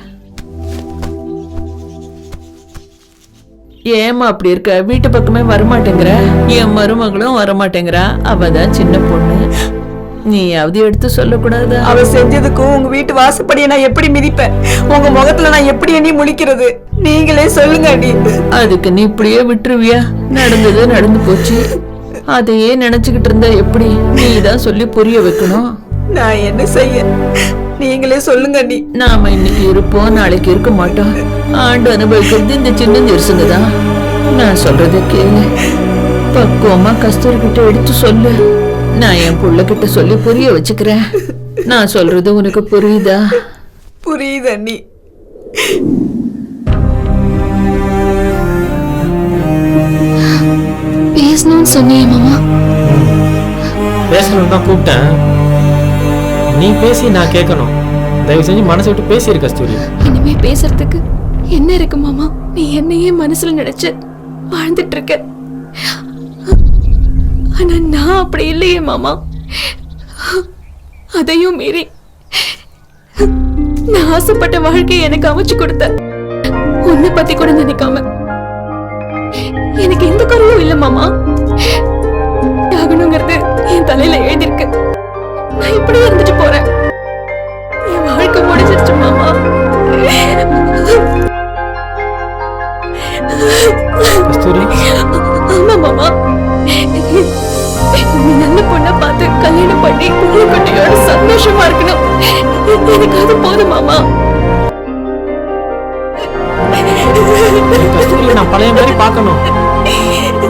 ஏமா அப்படி இருக்க? வீட்டு பக்கமே வரமாட்டேங்கிற. என் மருமகளும் வரமாட்டேங்கிறா. அவதான் சின்ன பொண்ணு. நீயாவது எடுத்து சொல்லக்கூடாது? அவ செஞ்சதுக்கும் உங்க வீட்டு வாசப்படியை நான் எப்படி மிதிப்பேன்? உங்க முகத்துல நான் எப்படி எண்ணி முழிக்கிறது? நீங்களே சொல்லுங்க. அடி அதுக்கு நீ இப்படியே விட்டுருவியா? நடந்தது நடந்து போச்சு. அதையே நினைச்சுக்கிட்டு இருந்தா எப்படி? நீ தான் சொல்லி புரிய வைக்கணும். நான் என்ன செய்ய? நீங்களே சொல்லுங்க. நீ நாம இன்னைக்கு இருப்போம், நாளைக்கு இருக்க மாட்டோம். ஆண்டு அனுபவிக்கிறது இந்த சின்ன ஜெருசுங்க தான். நான் சொல்றத கேளு. பக்குவமா கஸ்தூரி கிட்ட எடுத்து சொல்லு. நான் என் புள்ள கிட்ட சொல்லி புரிய வச்சுக்கிறேன். நான் சொல்றது உனக்கு புரியுதா? புரியுது அண்ணி. பேசணும்னு சொன்னியே மாமா. பேசணும் தான் கூப்பிட்டேன். நீ பேசி நான் கேட்கணும். தயவு செஞ்சு மனசை விட்டு பேசிரு கஸ்தூரி. இனிமே பேசுறதுக்கு என்ன இருக்கு மாமா? நீ என்னையே மனசுல நினைச்சு வாழ்ந்துட்டு இருக்க. ஆனா நான் அப்படி இல்லையே மாமா. அதையும் மீறி நான் ஆசைப்பட்ட வாழ்க்கையை எனக்கு அமைச்சு கொடுத்த உன்னை பத்தி கூட நினைக்காம எனக்கு எந்த குறையும் இல்ல மாமா. ஆகணுங்கிறது என் தலையில எழுதிருக்கு. நான் இப்படியே இருந்துட்டு போறேன். என் வாழ்க்கை முடிஞ்சிருச்சு மாமா. ஆமா மாமா, நீ நல்ல பொண்ணை பார்த்து கல்யாணம் பண்ணி குட்டியோட சந்தோஷமா இருக்கணும். எனக்கு அது போதும் மாமா. கஸ்தூரி நான் பழைய மாதிரி பார்க்கணும்.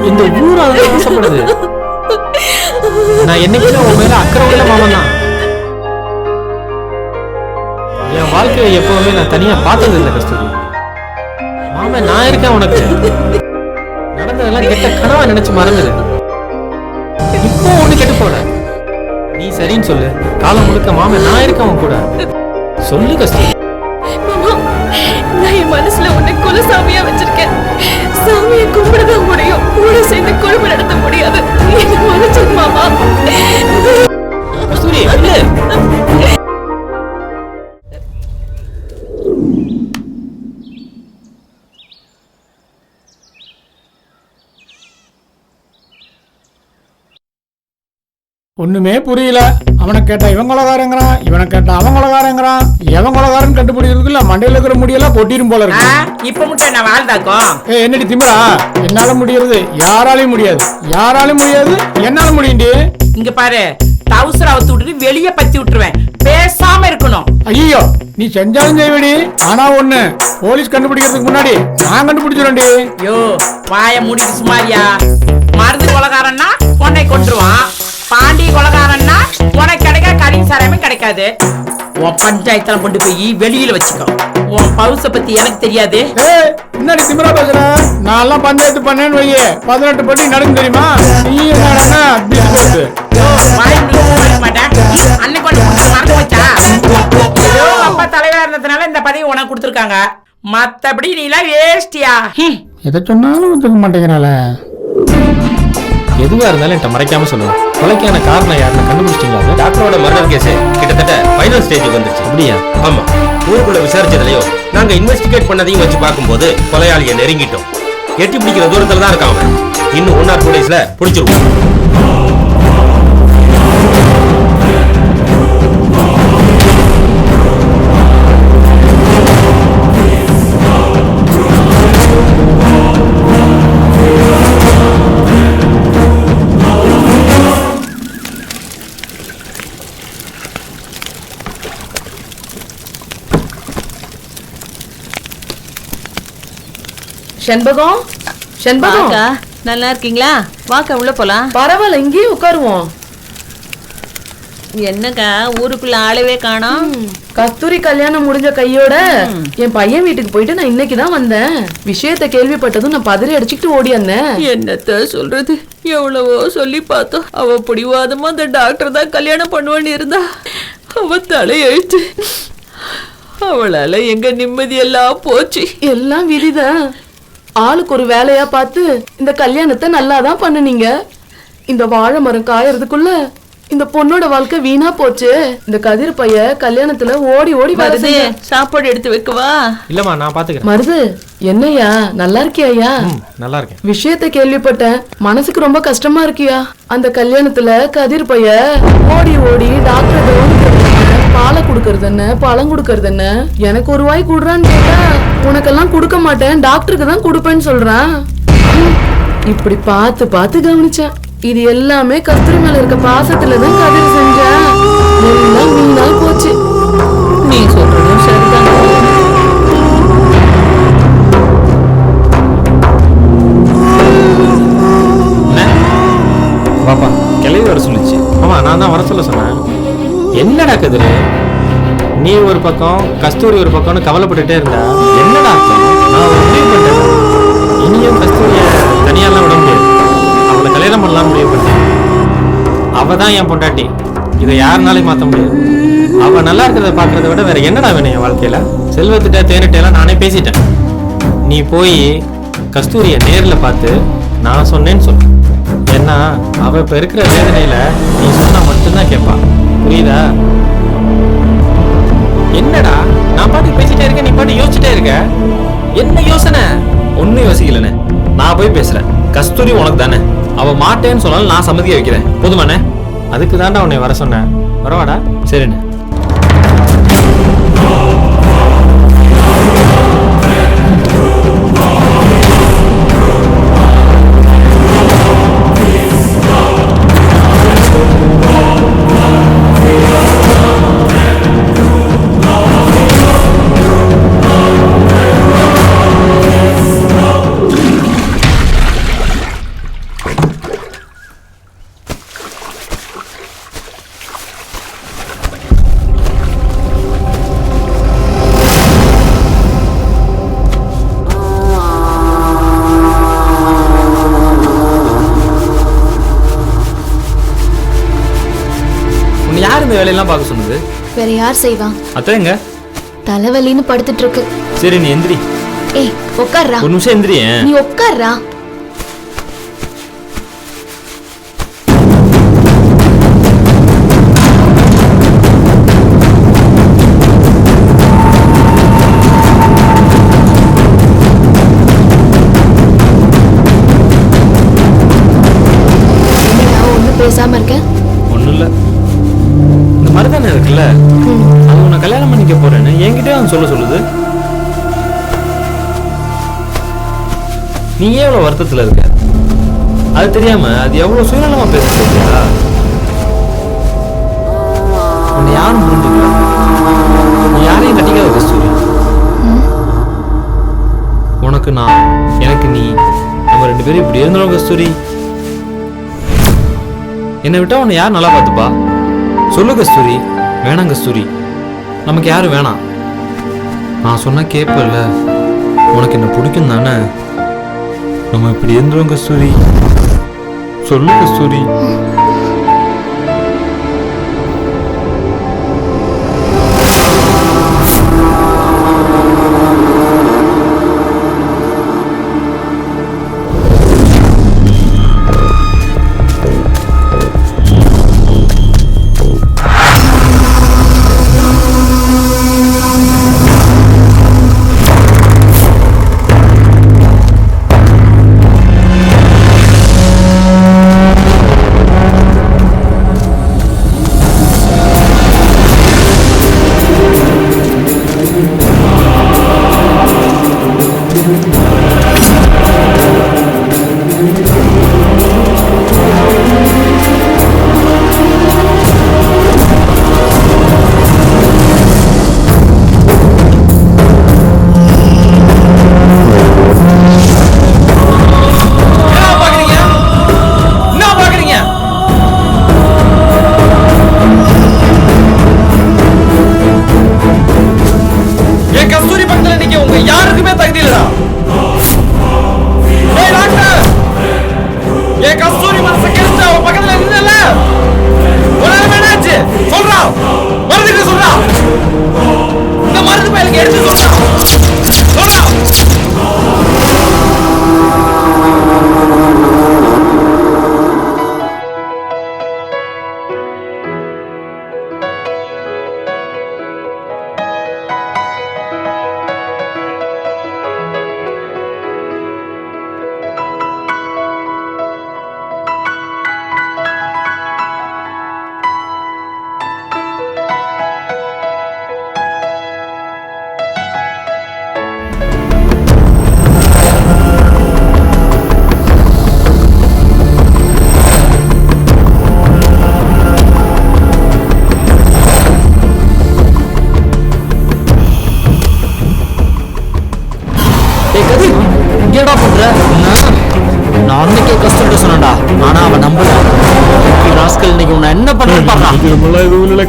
இந்த ஊர் அதை ஆசைப்படுது. நான் என்னைக்குமே உன் மேல அக்கறை உள்ள மாமன் தான். என் வாழ்க்கையை எப்பவுமே நான் தனியா பார்த்தது இல்லை கஸ்தூரி. மாமன் நான் இருக்கேன் உனக்கு. நடந்ததெல்லாம் கெட்ட கனவா நினைச்சு மறந்துடு. இப்போ ஒண்ணு கெட்டு போல. நீ சரின்னு சொல்லு. காலம் முழுக்க மாமன் நான் இருக்கேன் உன் கூட. சொல்லு கஸ்தூரி. மாமா, நான் என் மனசுல உன்னை குலசாமியா வச்சிருக்கேன். சாமியை கும்பிடதான் முடியும், கூட சேர்ந்து குழும நடத்த முடியாது. என்ன மன்னிச்சிரு மாமா. கஸ்தூரி இல்ல. ஒண்ணுமே புரியல. அவனை கேட்டா இவன் கொலகாரங்கிறான், இவனை கேட்டா அவன் கொலகாரங்கிறான். எவன் கொலகாரன் கண்டுபிடிக்கிறதுக்குள்ள மண்டையில இருக்கிற முடியெல்லாம் கொட்டிரும் போல இருக்கு. இப்ப மட்டும் நான் வாழ்ந்தாக்கும். என்னடி திமிரா? என்னால முடியறது யாராலையும் முடியாது. யாராலையும் முடியாது, என்னால முடியுண்டி. இங்க பாரு, டவுசர் அவுத்து விட்டுட்டு வெளியே பத்தி விட்டுருவேன். பேசாம இருக்கணும். ஐயோ, நீ செஞ்சாலும் செய்வடி. ஆனா ஒண்ணு, போலீஸ் கண்டுபிடிக்கிறதுக்கு முன்னாடி நான் கண்டுபிடிச்சிருவேன்டி. யோ, வாய மூடிட்டு சுமாரியா. மருந்து கொலகாரன்னா உன்னை கொண்டுருவான். பாண்டி கொலகாரன்னா உனக்கு கிடைக்க கறி சாரமே கிடைக்காது. உன் பஞ்சாயத்துல கொண்டு போய் வெளியில வச்சுக்கோ. உன் பவுச பத்தி எனக்கு தெரியாது. என்னடி திமிரா பேசுற? நான் எல்லாம் பஞ்சாயத்து பண்ணேன்னு வையே, 18 படி நடக்கும் தெரியுமா? நீ என்ன அன்னைக்கு மறந்து வச்சா அப்பா தலைவரா இருந்ததுனால இந்த பதவி உனக்கு கொடுத்துருக்காங்க. மத்தபடி நீ எல்லாம் வேஸ்டியா. எதை சொன்னாலும் ஒத்துக்க மாட்டேங்கிறாள. எதுவா இருந்தாலும் என்கிட்ட மறைக்காம சொல்லுங்க. கொலைக்கான காரணம் யாருன்னு கண்டுபிடிச்சிட்டீங்களா? டாக்டரோட மர்டர் கேஸ் கிட்டத்தட்ட ஃபைனல் ஸ்டேஜுக்கு வந்துருச்சு. அப்படியா? ஆமா. ஊருக்குள்ள விசாரிச்சதுலயோ நாங்க இன்வெஸ்டிகேட் பண்ணதையும் வச்சு பார்க்கும்போது கொலையாளியை நெருங்கிட்டோம். எட்டி பிடிக்கிற தூரத்துல தான் இருக்கான் அவன். இன்னும் 1 or 2 daysல பிடிச்சிருவோம். செண்பகம், செண்பகம், நல்லா இருக்கீங்களா? வாக்கா உள்ள போலாம். பரவாயில்ல, இங்கேயே உட்காருவோம். என்னக்கா ஊருக்குள்ள ஆளவே காணோம்? கஸ்தூரி கல்யாணம் முடிஞ்ச கையோட என் பையன் வீட்டுக்கு போயிட்டு நான் இன்னைக்குதான் வந்தேன். விஷயத்தை கேள்விப்பட்டதும் நான் பதறி அடிச்சுக்கிட்டு ஓடி வந்தேன். என்னத்த சொல்றது, எவ்வளவோ சொல்லி பார்த்தோம். அவ பிடிவாதமா அந்த டாக்டர் தான் கல்யாணம் பண்ணுவான்னு இருந்தா அவ தலையெழுத்து. அவளால எங்க நிம்மதி எல்லாம் போச்சு. எல்லாம் விதிதான். ஆளுக்கு ஒரு வேலையா பார்த்து இந்த கல்யாணத்தை நல்லாதான் பண்ணுனீங்க. இந்த வாழை மரம் காயறதுக்குள்ள இந்த பொண்ணோட வாழ்க்கை வீணா போச்சு. இந்த கதிர் பைய கல்யாணத்துல ஓடி ஓடி வருது. சாப்பாடு எடுத்து வைக்கவா? இல்லம்மா, நான் பாத்துக்கிறேன். மருது, என்னையா நல்லா இருக்கியா? நல்லா இருக்கேன். விஷயத்தை கேள்விப்பட்டேன், மனசுக்கு ரொம்ப கஷ்டமா இருக்கியா? அந்த கல்யாணத்துல கதிர் பைய ஓடி ஓடி டாக்டர் பாலை குடுக்கறது என்ன, பழம் குடுக்கறது என்ன, எனக்கு ஒரு வாய் குடுறான்னு கேட்டா உனக்கெல்லாம் கொடுக்க மாட்டேன், டாக்டருக்கு தான் கொடுப்பேன்னு சொல்றான். இப்படி பார்த்து பார்த்து கவனிச்சேன். இது எல்லாமே கஸ்தூரி மேல இருக்க பாசத்துலதான் கதிர் செஞ்சேன். எல்லாம் வீணா போச்சு. நீ சொல்றதும் சரிதான். பாப்பா கிளவி வர சொல்லிச்சு. ஆமா, நான் தான் வர சொல்ல சொன்னேன். என்னடா கதிரு, நீ ஒரு பக்கம் கஸ்தூரி ஒரு பக்கம்னு கவலைப்பட்டுட்டே இருந்தா என்னடா அர்த்தம்? நான் ஒரு முடிவு பண்ணிட்டேன். இனியும் கஸ்தூரியை தனியாலாம் விட முடியாது. அவளை கல்யாணம் பண்ணலாம் முடிவு பண்ணேன். அவ தான் என் பொண்டாட்டி. இதை யாருனாலையும் மாற்ற முடியாது. அவ நல்லா இருக்கிறத பாக்குறத விட வேற என்னடா வேணும் என் வாழ்க்கையில? செல்வத்திட்ட தேனிட்டெல்லாம் நானே பேசிட்டேன். நீ போய் கஸ்தூரிய நேர்ல பார்த்து நான் சொன்னேன்னு சொல்லு. ஏன்னா அவ இப்ப இருக்கிற வேதனையில நீ சொன்னா மட்டும்தான் கேட்பா. புரியுதா? என்னடா நான் பாட்டு பேசிட்டே இருக்கேன், நீ பாட்டு யோசிச்சுட்டே இருக்க. என்ன யோசனை? ஒன்னும் யோசிக்கலண்ணே. நான் போய் பேசுறேன். கஸ்தூரி உனக்கு தானே, அவ மாட்டேன்னு சொன்னாலும் நான் சம்மதிக்க வைக்கிறேன். போதுமாண்ணே? அதுக்கு தாண்டா உன்னை வர சொன்னேன். வரவாடா? சரிண்ணே. யார் இந்த வேலையெல்லாம் பார்க்க சொன்னது? வேற யார் செய்வா? அத்தைங்க தலைவலின்னு படுத்துட்டு இருக்கு. சரி நீ எந்திரி. ஏய் உட்கார்றா. ஒரு நிமிஷம் எந்திரியே. நீ உட்கார்றா. ஒன்னும் பேசாம இருக்க? ஒண்ணும் இல்ல. மருதானே இருக்குல்ல, அது உன்னை கல்யாணம் பண்ணிக்க போறேன்னு என்கிட்டே அவன் சொல்லுது. நீ எவ்வளவு வருத்தத்துல இருக்க? அது தெரியாம அது எவ்வளவு சுயநலமா பேசுறியா? உன்னை யாரும் புரிஞ்சுக்கல. நீ யாரையும் கட்டிக்காத கஸ்தூரி. உனக்கு நான், எனக்கு நீ, நம்ம 2 பேரும் இப்படி இருந்தோம் கஸ்தூரி. என்னை விட்டா உன்னை யார் நல்லா பார்த்துப்பா? சொல்லு கஸ்தூரி. வேணாம் கஸ்தூரி, நமக்கு யாரும் வேணாம். நான் சொன்னா கேட்பல. உனக்கு என்ன பிடிக்கும் தானே? நம்ம இப்படி இருந்துரும் கஸ்தூரி. சொல்லு கஸ்தூரி.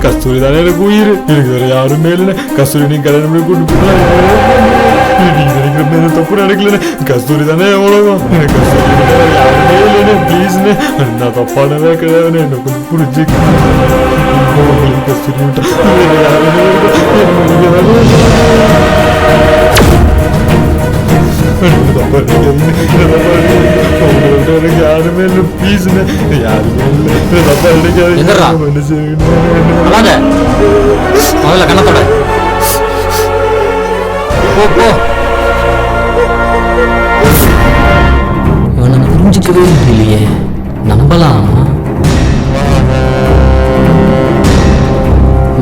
கஸ்தூரி தானே எனக்கு உயிர். எனக்கு வேற யாருமே இல்லை. கஸ்தூரி நீ கல்யாணம் பண்ணி கூட்டு நீங்க நினைக்கிற மாதிரி தப்பு நினைக்கல. கஸ்தூரி தானே எவ்வளவு கஸ்தூரி யாருமே இல்லைன்னு ப்ளீஸ்ன்னு நான் தப்பானவே கிடையாது. என்ன கொஞ்சம் புரிஞ்சுக்க. கஸ்தூரி விட்டா வேற யாருமே எனக்கு யாருமே இல்லை ப்ளீஸ் யாருமே இல்லை தப்பா எந்திரா. அழாத. முதல்ல கண்ணத்தோட போ போ. இவனை புரிஞ்சுக்கவே முடியலையே. நம்பலாம்.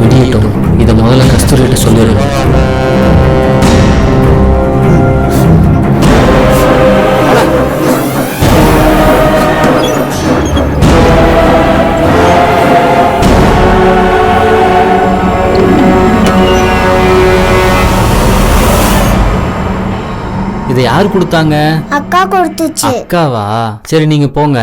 விடியட்டும். இதை முதல்ல கஸ்தூரிகிட்ட சொல்லிடணும். இதை யார் கொடுத்தாங்க? அக்கா கொடுத்துச்சு. அக்காவா? சரி நீங்க போங்க.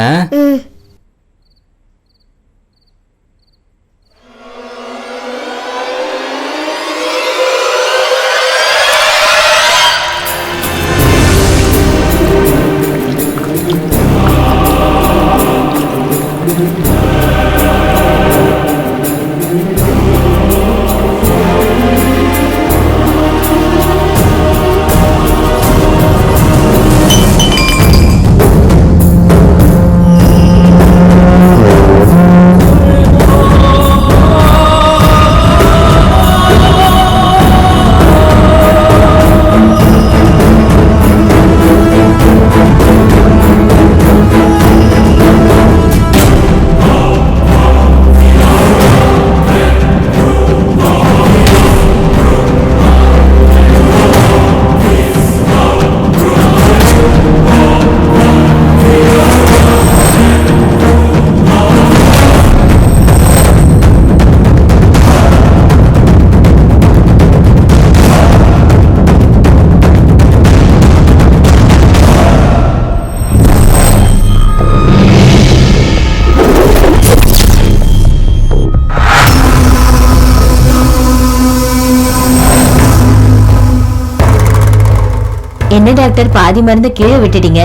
என்ன டாக்டர் பாதி மருந்து கீழே விட்டுட்டீங்க?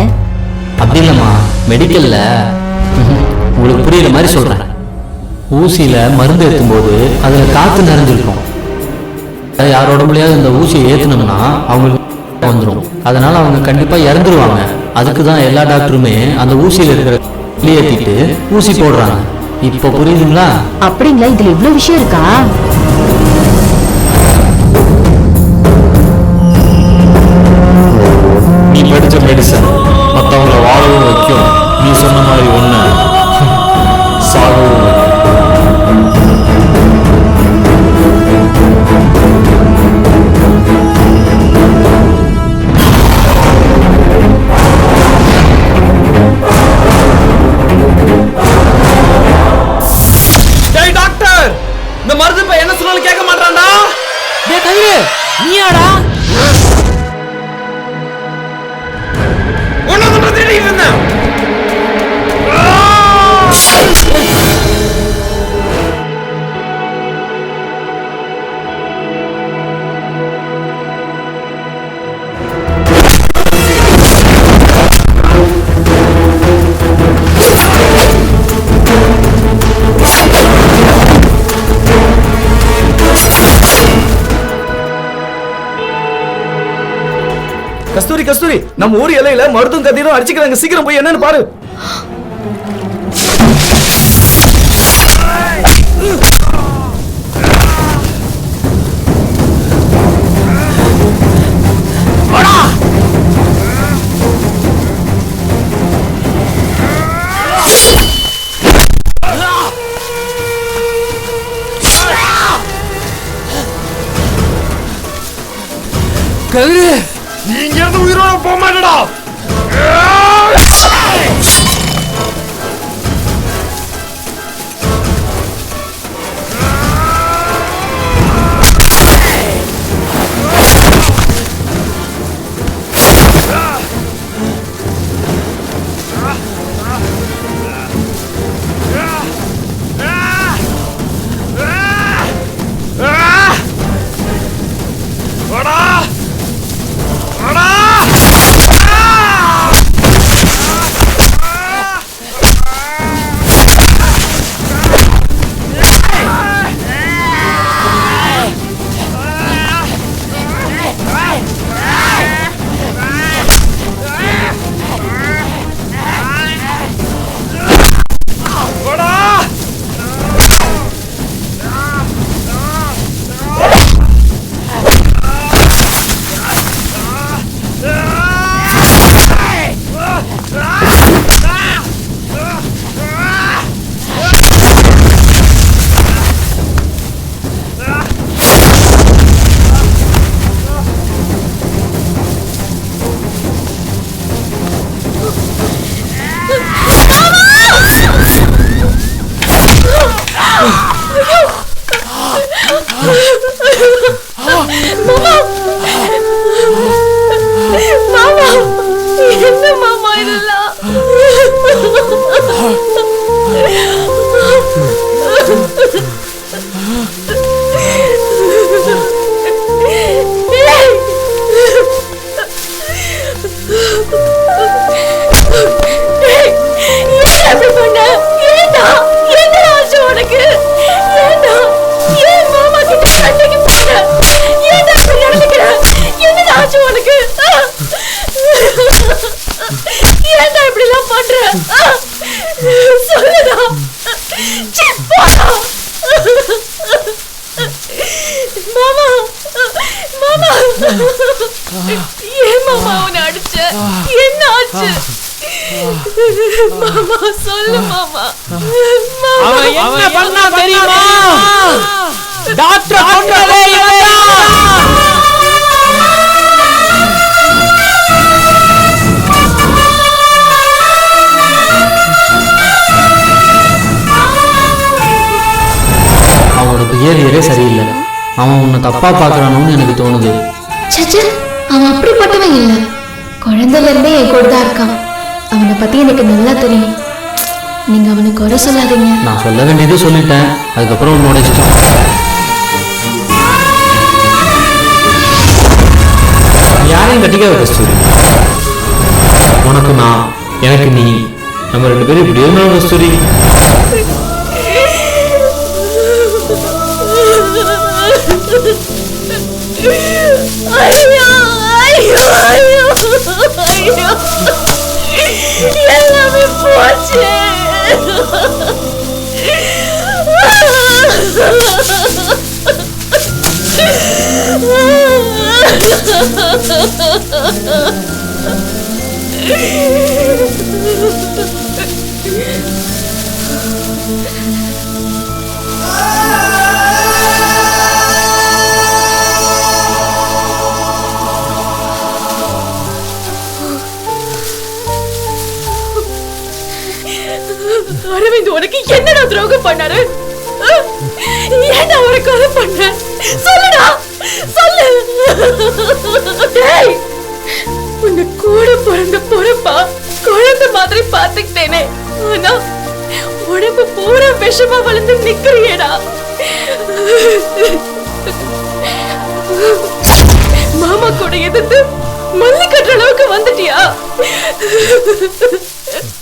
அப்படி இல்லம்மா, மெடிக்கல்ல உங்களுக்கு புரியுற மாதிரி சொல்றேன். ஊசியில மருந்து ஏற்றும் போது அதுல காத்து நிறைஞ்சிருக்கும். யாரோட முடியாது இந்த ஊசியை ஏத்தணும்னா அவங்களுக்கு வந்துடும். அதனால அவங்க கண்டிப்பா இறந்துருவாங்க. அதுக்கு தான் எல்லா டாக்டருமே அந்த ஊசியில இருக்கிற ஏற்றிட்டு ஊசி போடுறாங்க. இப்ப புரியுதுங்களா? அப்படிங்களா? இதுல இவ்வளவு விஷயம் இருக்கா? நீ படிச்ச மெடிசன் மற்றவங்களை வாழவும் வைக்கும். நீ சொன்ன மாதிரி ஒண்ணு சாகவும் வைக்கும். டேய் டாக்டர், இந்த மருந்து இப்ப என்ன சொன்னாலும் கேட்க மாட்டான்டா. டேய் கதிரு, நீயாடா? கஸ்தூரி கஸ்தூரி, நம்ம ஊர் எல்லையில மருத்துவம் கத்திரும் அடிச்சுக்கிறாங்க. சீக்கிரம் போய் என்னன்னு பாரு. கதிரு, நீ இங்க இருந்து உயிரோட போக மாட்டடா. மாமா சொல்லு மாமா. அவன் என்ன பண்ணா தெரியுமா? டாக்டர் கொன்றதே இவன்தான். அவனோட பிஹேவியரே சரியில்லை. அவன் உன்னை தப்பா பார்க்கறானோன்னு எனக்கு தோணுது. சச்சா, அவன் அப்படிப்பட்டவன் இல்ல. குழந்தைல இருந்தே என் கூட தான் இருக்கான். அவனை பத்தி எனக்கு நல்லா தெரியும். நீங்க அவனை குறை சொல்லாதீங்க. நான் சொல்ல வேண்டியது சொல்லிட்டேன். அதுக்கப்புறம் உன்னோட இஷ்டம். யாரையும் கட்டிக்காத கஸ்தூரி. உனக்கு நான், எனக்கு நீ, நம்ம 2 பேரும் இப்படி இருந்தாலும் கஸ்தூரி. ஐயோ ஐயோ ஐயோ ஐயோ, எல்லாமே போச்சு. அரவிந்த் உனக்கு என்னடா துரோகம் பண்ணாரு? ஏன்டா அவரை கொலை பண்ண? சொல்லுடா, சொல்லு. டேய், உன்னை கூட பிறந்த பொறுப்பா குழந்தை மாதிரி பாத்துக்கிட்டேனே. ஆனா உடம்பு பூரா விஷமா வளர்ந்து நிக்கிறியேடா. மாமா கூட எதிர்த்து மல்லி கட்டுற அளவுக்கு வந்துட்டியா?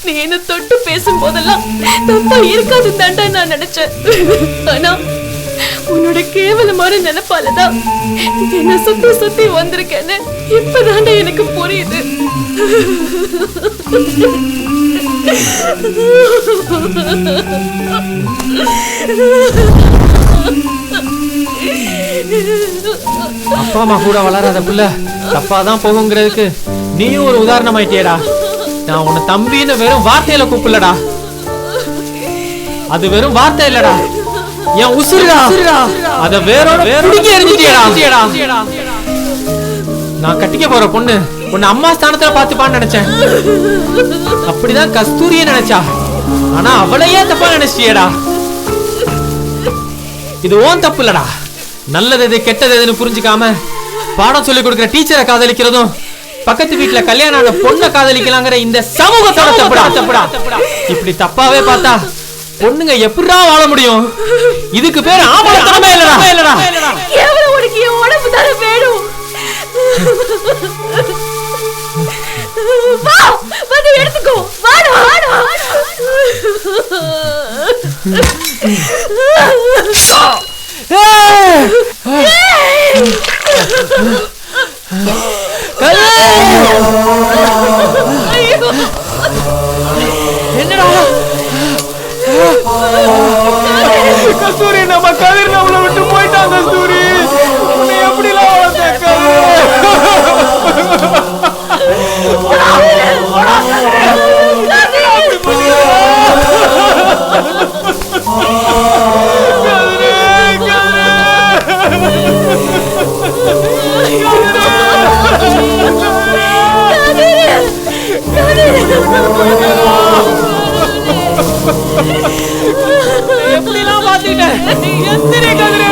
நீ என்ன தொட்டு பேசும் போதெல்லாம் தப்பா இருக்காதுன்னு தாண்டா நான் நினைச்சேன். ஆனா உன்னோட கேவலமான நினைப்பாலதான் என்ன சுத்தி சுத்தி வந்திருக்கேன்னு இப்பதாண்டா எனக்கு புரியுது. அப்பா அம்மா கூட வளராத புள்ள தப்பாதான் போகுங்கிறதுக்கு நீயும் ஒரு உதாரணம் ஆயிட்டியடா. நான் உன்னை தம்பின்னு வெறும் வார்த்தையில கூப்பிடலடா. அது வெறும் வார்த்தை இல்லடா, என் உசுருடா. அத வேரோட பிடிக்க எரிஞ்சிட்டியடா. நான் கட்டிக்க போற பொண்ணு உன்னை அம்மா ஸ்தானத்துல பாத்துப்பான்னு நினைச்சேன். அப்படிதான் கஸ்தூரியே நினைச்சா. ஆனா அவளையே தப்பா நினைச்சிட்டியடா. இது ஓன் தப்பு இல்லடா. நல்லது எது கெட்டது எதுன்னு புரிஞ்சுக்காம பாடம் சொல்லி கொடுக்கிற டீச்சரை காதலிக்கிறதும் பக்கத்து வீட்டுல கல்யாணம் ஆன பொண்ணை காதலிக்கலாங்கிற இந்த சமூகத்தோட தப்புடா. இப்படி தப்பாவே பார்த்தா பொண்ணுங்க எப்படிடா வாழ முடியும்? இதுக்கு பேர் ஆம்பளத்தனமே இல்லடா. எவ்வளவு உனக்கு என் உடம்பு தானே வேணும். வா, வந்து எடுத்துக்கோ. வாடா வாடா. என்னடா கஸ்தூரி, நம்ம கதிர் நம்மளை விட்டு போயிட்டான். கஸ்தூரி, உன்னை எப்படிலாம் எப்படிலாம் பாத்துக்கிட்டேன்? எந்திரி கதிரே.